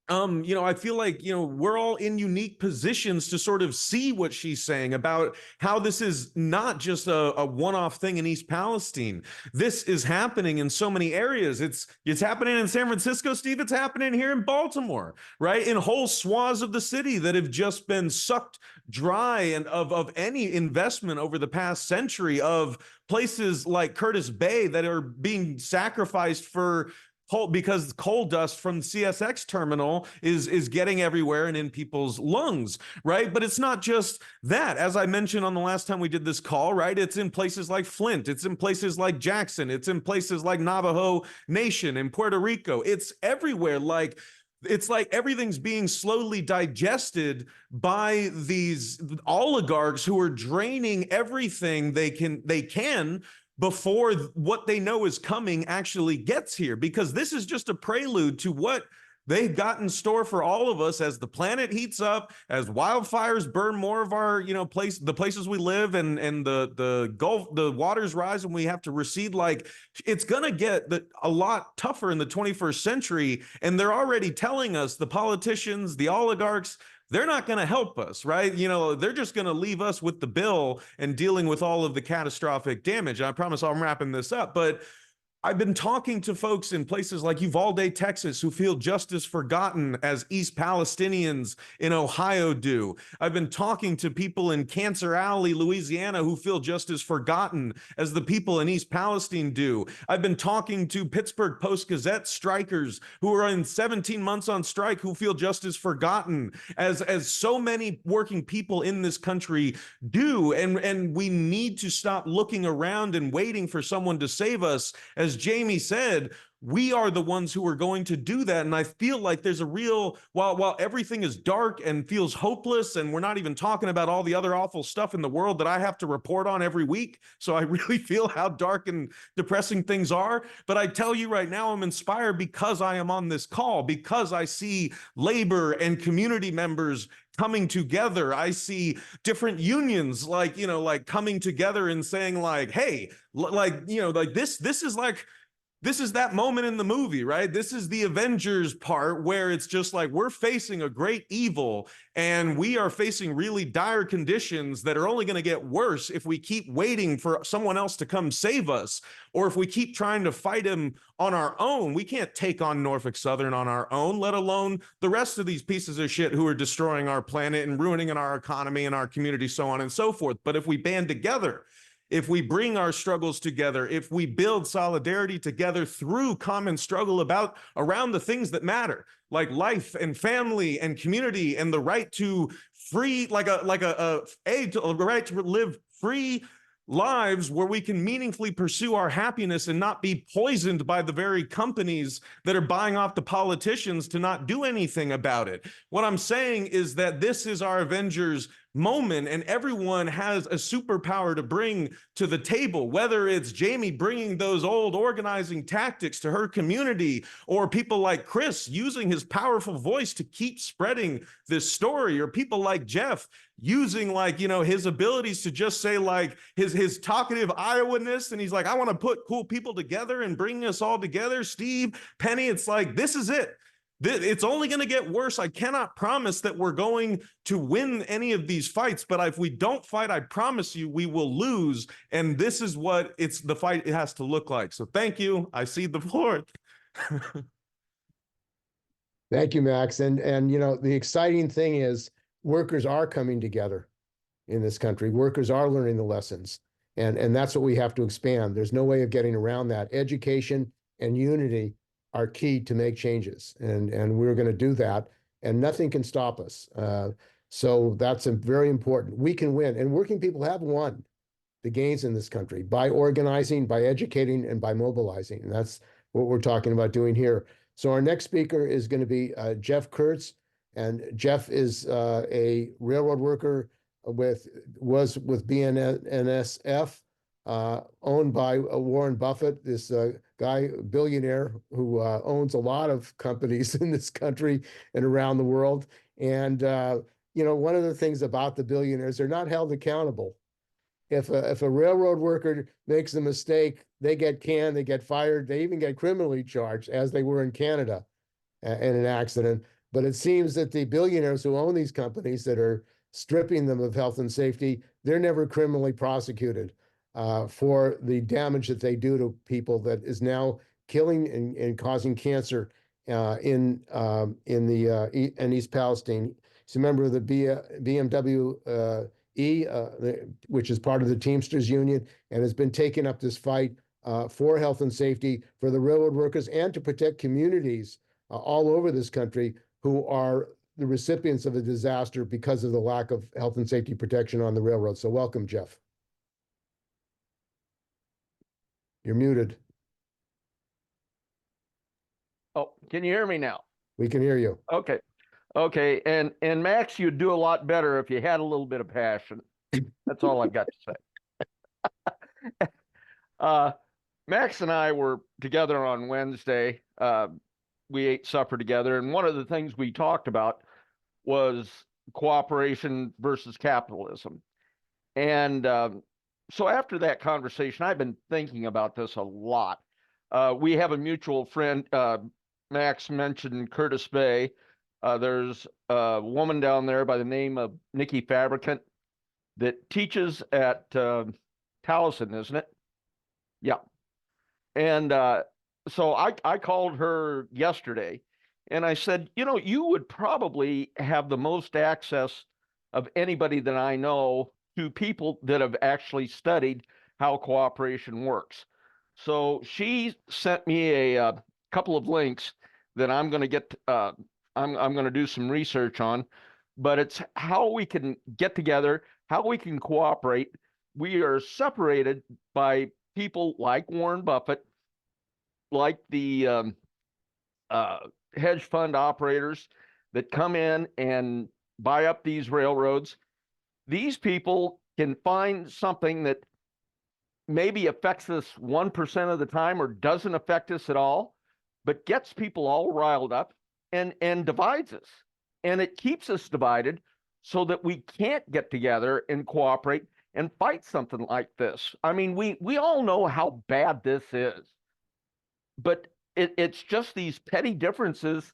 I feel like, we're all in unique positions to sort of see what she's saying about how this is not just a one-off thing in East Palestine. This is happening in so many areas. It's happening in San Francisco, Steve. It's happening here in Baltimore, right? In whole swaths of the city that have just been sucked dry and of any investment over the past century, of places like Curtis Bay that are being sacrificed for because coal dust from the CSX terminal is getting everywhere and in people's lungs, right? But it's not just that. As I mentioned on the last time we did this call, right? It's in places like Flint, it's in places like Jackson, it's in places like Navajo Nation in Puerto Rico. It's everywhere. Like, it's like everything's being slowly digested by these oligarchs who are draining everything they can before what they know is coming actually gets here, because this is just a prelude to what they've got in store for all of us as the planet heats up, as wildfires burn more of our, the places we live, and the Gulf, the waters rise, and we have to recede. Like, it's gonna get a lot tougher in the 21st century, and they're already telling us, the politicians, the oligarchs, they're not going to help us, right? They're just going to leave us with the bill and dealing with all of the catastrophic damage. I promise I'm wrapping this up, but I've been talking to folks in places like Uvalde, Texas, who feel just as forgotten as East Palestinians in Ohio do. I've been talking to people in Cancer Alley, Louisiana, who feel just as forgotten as the people in East Palestine do. I've been talking to Pittsburgh Post-Gazette strikers who are in 17 months on strike, who feel just as forgotten as so many working people in this country do. And we need to stop looking around and waiting for someone to save us. As Jamie said, we are the ones who are going to do that. And I feel like there's a real, while everything is dark and feels hopeless, and we're not even talking about all the other awful stuff in the world that I have to report on every week, so I really feel how dark and depressing things are. But I tell you right now, I'm inspired because I am on this call, because I see labor and community members coming together. I see different unions like coming together and saying like, hey, this is that moment in the movie, right? This is the Avengers part where it's just like, we're facing a great evil and we are facing really dire conditions that are only going to get worse if we keep waiting for someone else to come save us, or if we keep trying to fight him on our own. We can't take on Norfolk Southern on our own, let alone the rest of these pieces of shit who are destroying our planet and ruining our economy and our community, so on and so forth. But if we band together, if we bring our struggles together, if we build solidarity together through common struggle around the things that matter, like life and family and community and the right to free, the right to live free lives where we can meaningfully pursue our happiness and not be poisoned by the very companies that are buying off the politicians to not do anything about it. What I'm saying is that this is our Avengers moment, and everyone has a superpower to bring to the table, whether it's Jamie bringing those old organizing tactics to her community, or people like Chris using his powerful voice to keep spreading this story, or people like Jeff using his abilities to just say his talkative Iowaness, and he's like, I want to put cool people together and bring us all together. Steve, Penny, it's like, this is it. It's only going to get worse. I cannot promise that we're going to win any of these fights, but if we don't fight, I promise you we will lose. And this is what the fight has to look like. So thank you. I cede the floor. Thank you, Max. And the exciting thing is workers are coming together in this country. Workers are learning the lessons. And that's what we have to expand. There's no way of getting around that. Education and unity are key to make changes. And we're going to do that. And nothing can stop us. So that's very important. We can win. And working people have won the gains in this country by organizing, by educating, and by mobilizing. And that's what we're talking about doing here. So our next speaker is going to be Jeff Kurtz. And Jeff is a railroad worker was with BNSF, owned by Warren Buffett, this guy, billionaire, who owns a lot of companies in this country and around the world. And one of the things about the billionaires, they're not held accountable. If a railroad worker makes a mistake, they get canned, they get fired, they even get criminally charged, as they were in Canada in an accident. But it seems that the billionaires who own these companies that are stripping them of health and safety, they're never criminally prosecuted for the damage that they do to people that is now killing and causing cancer in East Palestine. He's a member of the BMW which is part of the Teamsters Union, and has been taking up this fight for health and safety for the railroad workers and to protect communities all over this country who are the recipients of a disaster because of the lack of health and safety protection on the railroad. So welcome, Jeff. You're muted. Oh, can you hear me now? We can hear you. Okay. Okay. And Max, you'd do a lot better if you had a little bit of passion. That's all I've got to say. Max and I were together on Wednesday. We ate supper together, and one of the things we talked about was cooperation versus capitalism. And so after that conversation, I've been thinking about this a lot. We have a mutual friend, Max mentioned Curtis Bay. There's a woman down there by the name of Nikki Fabricant that teaches at Towson, isn't it? Yeah. And so I called her yesterday and I said, you know, you would probably have the most access of anybody that I know to people that have actually studied how cooperation works. So she sent me a couple of links that I'm going to get, I'm going to do some research on, but it's how we can get together, how we can cooperate. We are separated by people like Warren Buffett, like the hedge fund operators that come in and buy up these railroads. These people can find something that maybe affects us 1% of the time or doesn't affect us at all, but gets people all riled up and divides us. And it keeps us divided so that we can't get together and cooperate and fight something like this. I mean, we all know how bad this is, but it's just these petty differences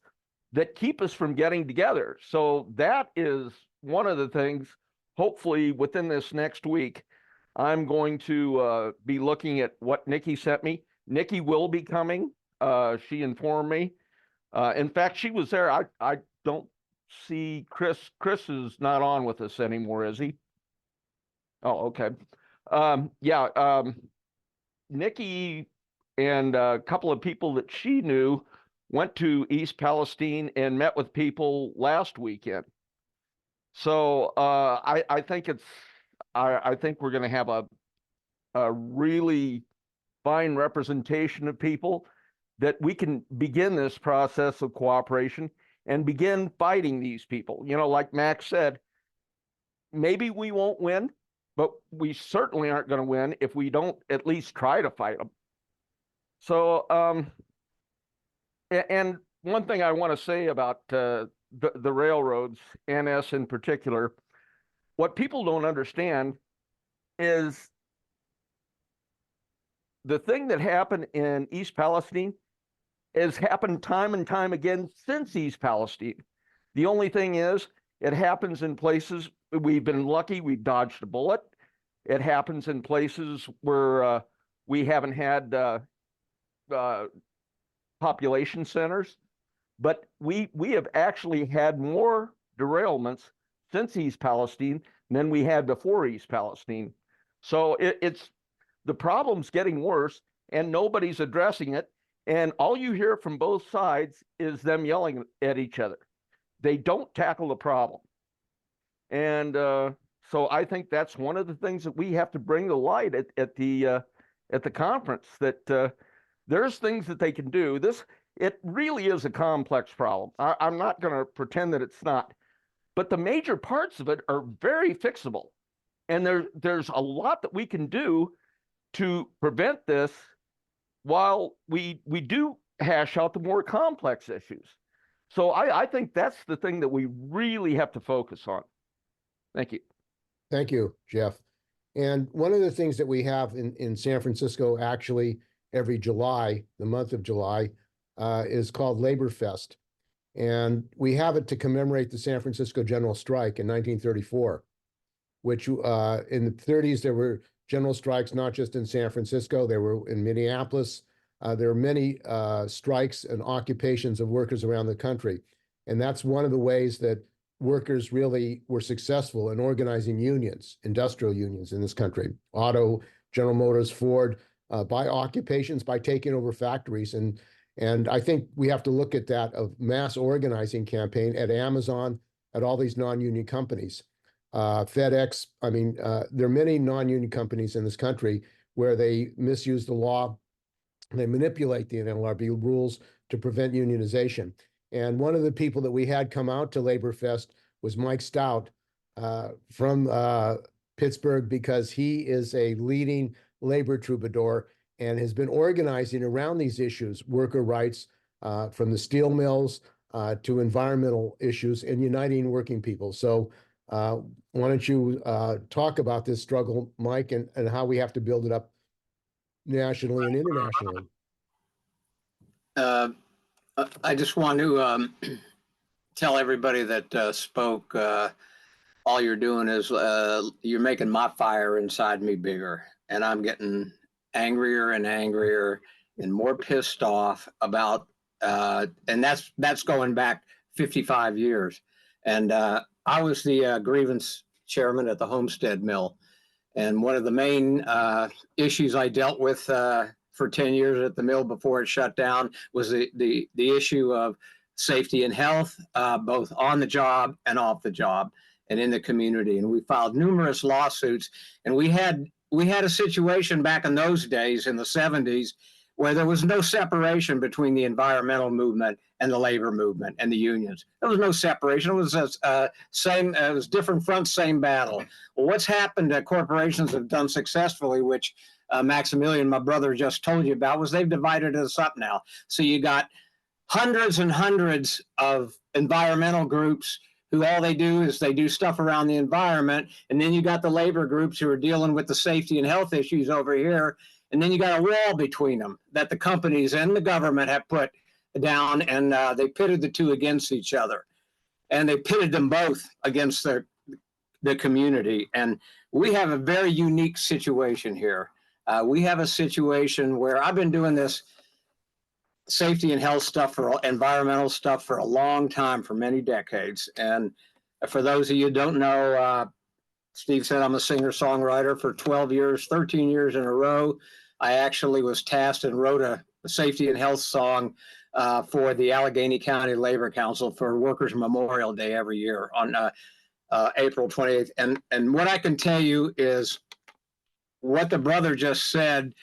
that keep us from getting together. So that is one of the things, hopefully within this next week, I'm going to be looking at what Nikki sent me. Nikki will be coming. She informed me. In fact, she was there. I don't see Chris. Chris is not on with us anymore, is he? Oh, okay. Yeah, Nikki and a couple of people that she knew went to East Palestine and met with people last weekend. So I think I think we're going to have a really fine representation of people that we can begin this process of cooperation and begin fighting these people. You know, like Max said, maybe we won't win, but we certainly aren't going to win if we don't at least try to fight them. So, and one thing I want to say about the railroads, NS in particular, what people don't understand is the thing that happened in East Palestine has happened time and time again since East Palestine. The only thing is, it happens in places we've been lucky, we've dodged a bullet. It happens in places where we haven't had population centers, but we have actually had more derailments since East Palestine than we had before East Palestine. So it's the problem's getting worse and nobody's addressing it. And all you hear from both sides is them yelling at each other. They don't tackle the problem. And so I think that's one of the things that we have to bring to light at the conference, that there's things that they can do. It really is a complex problem. I'm not going to pretend that it's not, but the major parts of it are very fixable. And there's a lot that we can do to prevent this while we do hash out the more complex issues. So I think that's the thing that we really have to focus on. Thank you. Thank you, Jeff. And one of the things that we have in San Francisco, actually, every July, the month of July, is called Labor Fest. And we have it to commemorate the San Francisco General Strike in 1934, which in the 30s, there were general strikes, not just in San Francisco, they were in Minneapolis. There are many strikes and occupations of workers around the country. And that's one of the ways that workers really were successful in organizing unions, industrial unions in this country. Auto, General Motors, Ford, by occupations, by taking over factories. And I think we have to look at that of mass organizing campaign at Amazon, at all these non-union companies. FedEx, I mean, there are many non-union companies in this country where they misuse the law. They manipulate the NLRB rules to prevent unionization. And one of the people that we had come out to Labor Fest was Mike Stout from Pittsburgh, because he is a leading labor troubadour and has been organizing around these issues, worker rights, from the steel mills to environmental issues, and uniting working people. So why don't you talk about this struggle, Mike, and how we have to build it up nationally and internationally? I just want to tell everybody that spoke, all you're doing is you're making my fire inside me bigger, and I'm getting angrier and angrier and more pissed off about, and that's going back 55 years. And I was the grievance chairman at the Homestead Mill, and one of the main issues I dealt with for 10 years at the mill before it shut down was the issue of safety and health, both on the job and off the job and in the community. And we filed numerous lawsuits, and we had a situation back in those days in the 70s where there was no separation between the environmental movement and the labor movement and the unions. There was no separation. It was same. It was different fronts, same battle. Well, what's happened that corporations have done successfully, which Maximilian, my brother, just told you about, was they've divided us up now. So you got hundreds and hundreds of environmental groups who all they do is they do stuff around the environment, and then you got the labor groups who are dealing with the safety and health issues over here. And then you got a wall between them that the companies and the government have put down, and they pitted the two against each other. And they pitted them both against the community. And we have a very unique situation here. We have a situation where I've been doing this safety and health stuff, for environmental stuff, for a long time, for many decades. And for those of you who don't know, Steve said I'm a singer-songwriter for 12 years, 13 years in a row. I actually was tasked and wrote a safety and health song for the Allegheny County Labor Council for Workers' Memorial Day every year on April 28th. And what I can tell you is what the brother just said,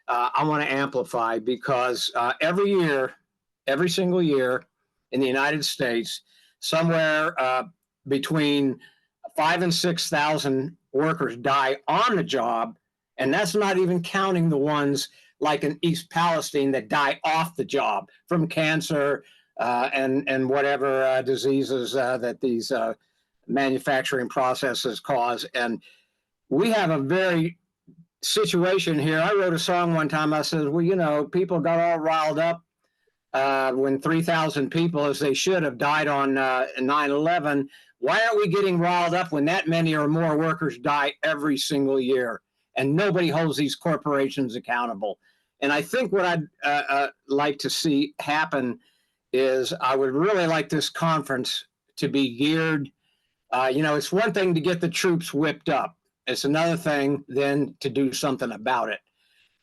I want to amplify, because every year, every single year in the United States, somewhere between 5,000 and 6,000 workers die on the job. And that's not even counting the ones like in East Palestine that die off the job from cancer and whatever diseases that these manufacturing processes cause. And we have a very situation here. I wrote a song one time. I said, well, you know, people got all riled up when 3,000 people, as they should have, died on 9/11. Why aren't we getting riled up when that many or more workers die every single year? And nobody holds these corporations accountable. And I think what I'd like to see happen is I would really like this conference to be geared. You know, it's one thing to get the troops whipped up. It's another thing then to do something about it.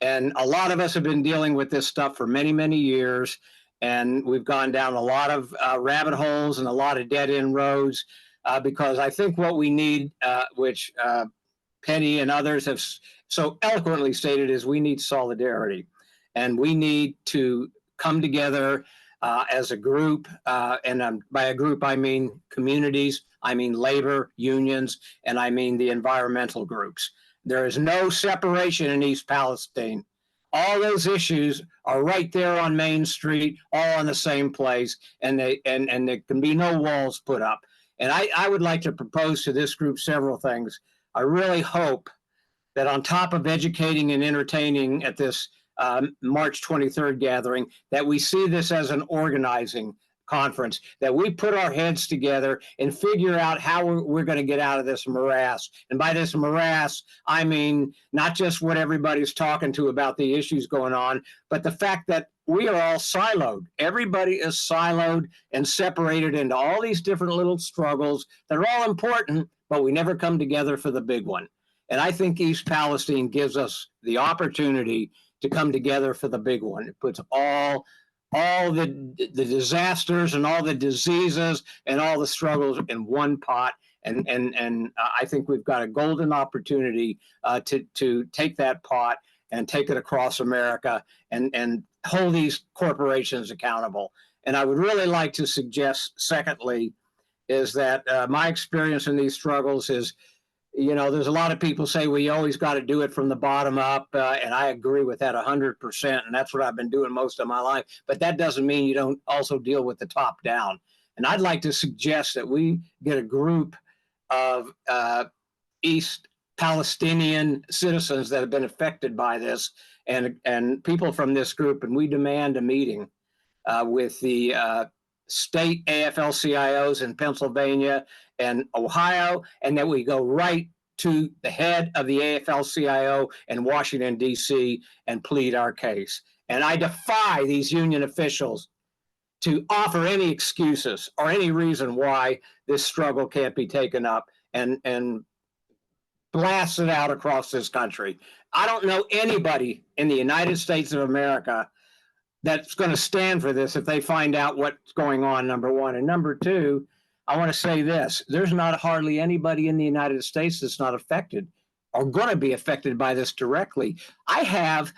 And a lot of us have been dealing with this stuff for many, many years. And we've gone down a lot of rabbit holes and a lot of dead end roads because I think what we need, which Penny and others have so eloquently stated, is we need solidarity, and we need to come together as a group. And by a group, I mean communities, I mean labor unions, and I mean the environmental groups. There is no separation in East Palestine. All those issues are right there on Main Street, all in the same place, and there can be no walls put up. And I would like to propose to this group several things. I really hope that on top of educating and entertaining at this March 23rd gathering, that we see this as an organizing conference, that we put our heads together and figure out how we're going to get out of this morass. And by this morass, I mean not just what everybody's talking to about the issues going on, but the fact that we are all siloed. Everybody is siloed and separated into all these different little struggles that are all important, but we never come together for the big one. And I think East Palestine gives us the opportunity to come together for the big one. It puts all the disasters and all the diseases and all the struggles in one pot. And I think we've got a golden opportunity to take that pot and take it across America and hold these corporations accountable. And I would really like to suggest, secondly, is that my experience in these struggles is, there's a lot of people say, well, you always got to do it from the bottom up. And I agree with that 100%. And that's what I've been doing most of my life. But that doesn't mean you don't also deal with the top down. And I'd like to suggest that we get a group of East Palestinian citizens that have been affected by this and people from this group. And we demand a meeting with the state AFL-CIOs in Pennsylvania and Ohio, and that we go right to the head of the AFL-CIO in Washington, D.C. and plead our case. And I defy these union officials to offer any excuses or any reason why this struggle can't be taken up and blasted out across this country. I don't know anybody in the United States of America that's going to stand for this if they find out what's going on, number one. And number two, I want to say this. There's not hardly anybody in the United States that's not affected or going to be affected by this directly. I have,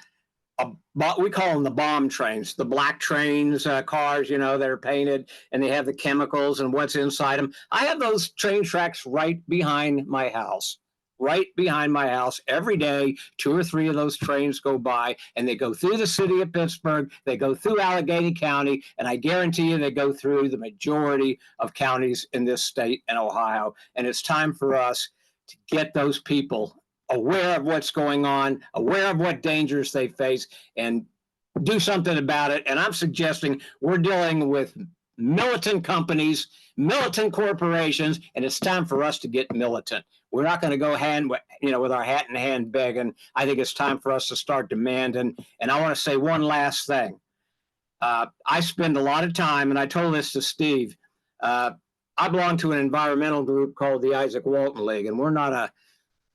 we call them the bomb trains, the black trains, cars, that are painted and they have the chemicals and what's inside them. I have those train tracks right behind my house. Right behind my house every day. 2 or 3 of those trains go by and they go through the city of Pittsburgh. They go through Allegheny County, and I guarantee you they go through the majority of counties in this state and Ohio. And it's time for us to get those people aware of what's going on, aware of what dangers they face, and do something about it. And I'm suggesting we're dealing with militant companies, militant corporations, and it's time for us to get militant. We're not going to go with our hat in hand begging. I think it's time for us to start demanding. And I want to say one last thing. I spend a lot of time, and I told this to Steve. I belong to an environmental group called the Isaac Walton League, and we're not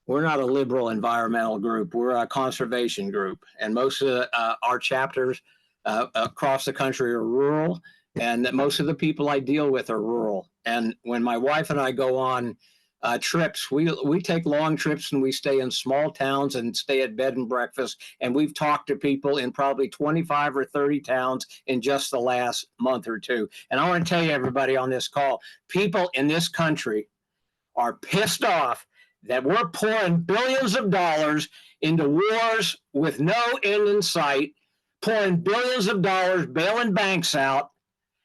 a liberal environmental group. We're a conservation group, and most of our chapters across the country are rural, and that most of the people I deal with are rural. And when my wife and I go on trips, we take long trips and we stay in small towns and stay at bed and breakfast. And we've talked to people in probably 25 or 30 towns in just the last month or two. And I want to tell you, everybody on this call, people in this country are pissed off that we're pouring billions of dollars into wars with no end in sight, pouring billions of dollars, bailing banks out,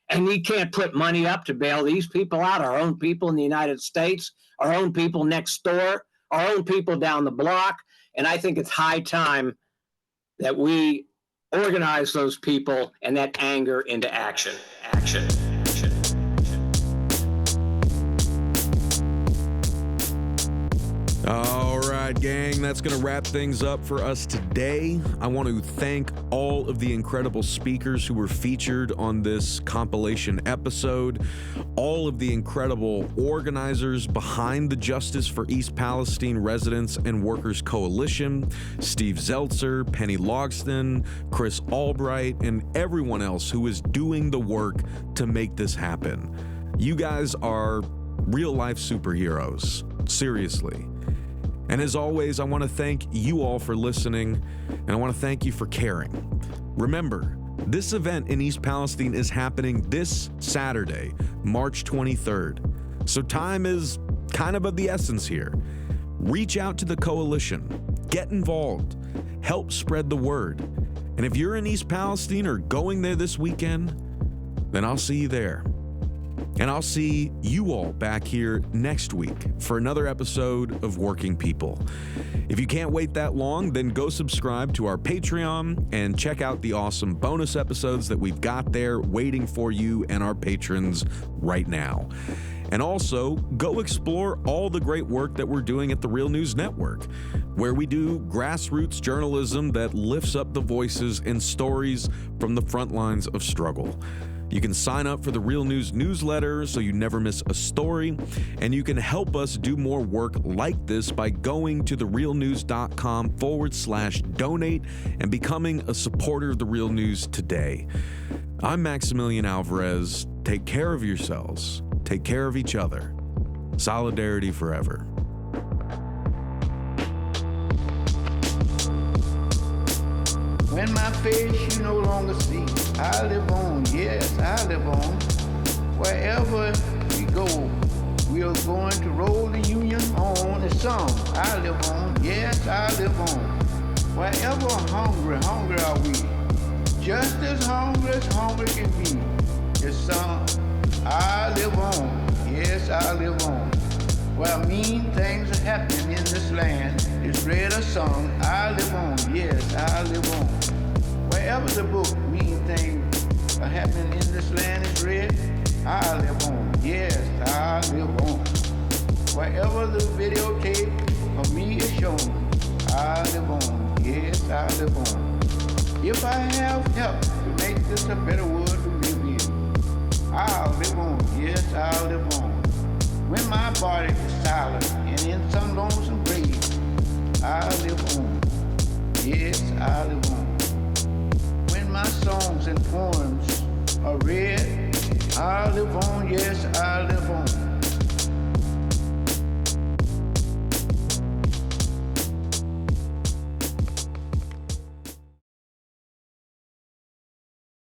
and we can't put money up to bail these people out, our own people in the United States, our own people next door, our own people down the block. And I think it's high time that we organize those people and that anger into action. All right, gang, that's going to wrap things up for us today. I want to thank all of the incredible speakers who were featured on this compilation episode, all of the incredible organizers behind the Justice for East Palestine Residents and Workers Coalition, Steve Zeltzer, Penny Logston, Chris Albright, and everyone else who is doing the work to make this happen. You guys are real-life superheroes. Seriously. And as always, I want to thank you all for listening, and I want to thank you for caring. Remember, this event in East Palestine is happening this Saturday, March 23rd. So time is kind of the essence here. Reach out to the coalition, get involved, help spread the word. And if you're in East Palestine or going there this weekend, then I'll see you there. And I'll see you all back here next week for another episode of Working People. If you can't wait that long, then go subscribe to our Patreon and check out the awesome bonus episodes that we've got there waiting for you and our patrons right now. And also, go explore all the great work that we're doing at the Real News Network, where we do grassroots journalism that lifts up the voices and stories from the front lines of struggle. You can sign up for the Real News newsletter so you never miss a story, and you can help us do more work like this by going to therealnews.com/donate and becoming a supporter of The Real News today. I'm Maximilian Alvarez. Take care of yourselves. Take care of each other. Solidarity forever. When my face you no longer see, I live on, yes, I live on. Wherever we go, we are going to roll the union on. The song, I live on, yes, I live on. Wherever hungry are we. Just as hungry can be. The song, I live on, yes, I live on. Where mean things are happening in this land, it's read a song, I live on, yes, I live on. Wherever the book mean things are happening in this land is read, I live on, yes, I live on. Wherever the videotape of me is shown, I live on, yes, I live on. If I have help to make this a better world to live in, I'll live on, yes, I'll live on. When my body is silent and in some lonesome grave, I live on, yes, I live on. When my songs and poems are read, I live on, yes, I live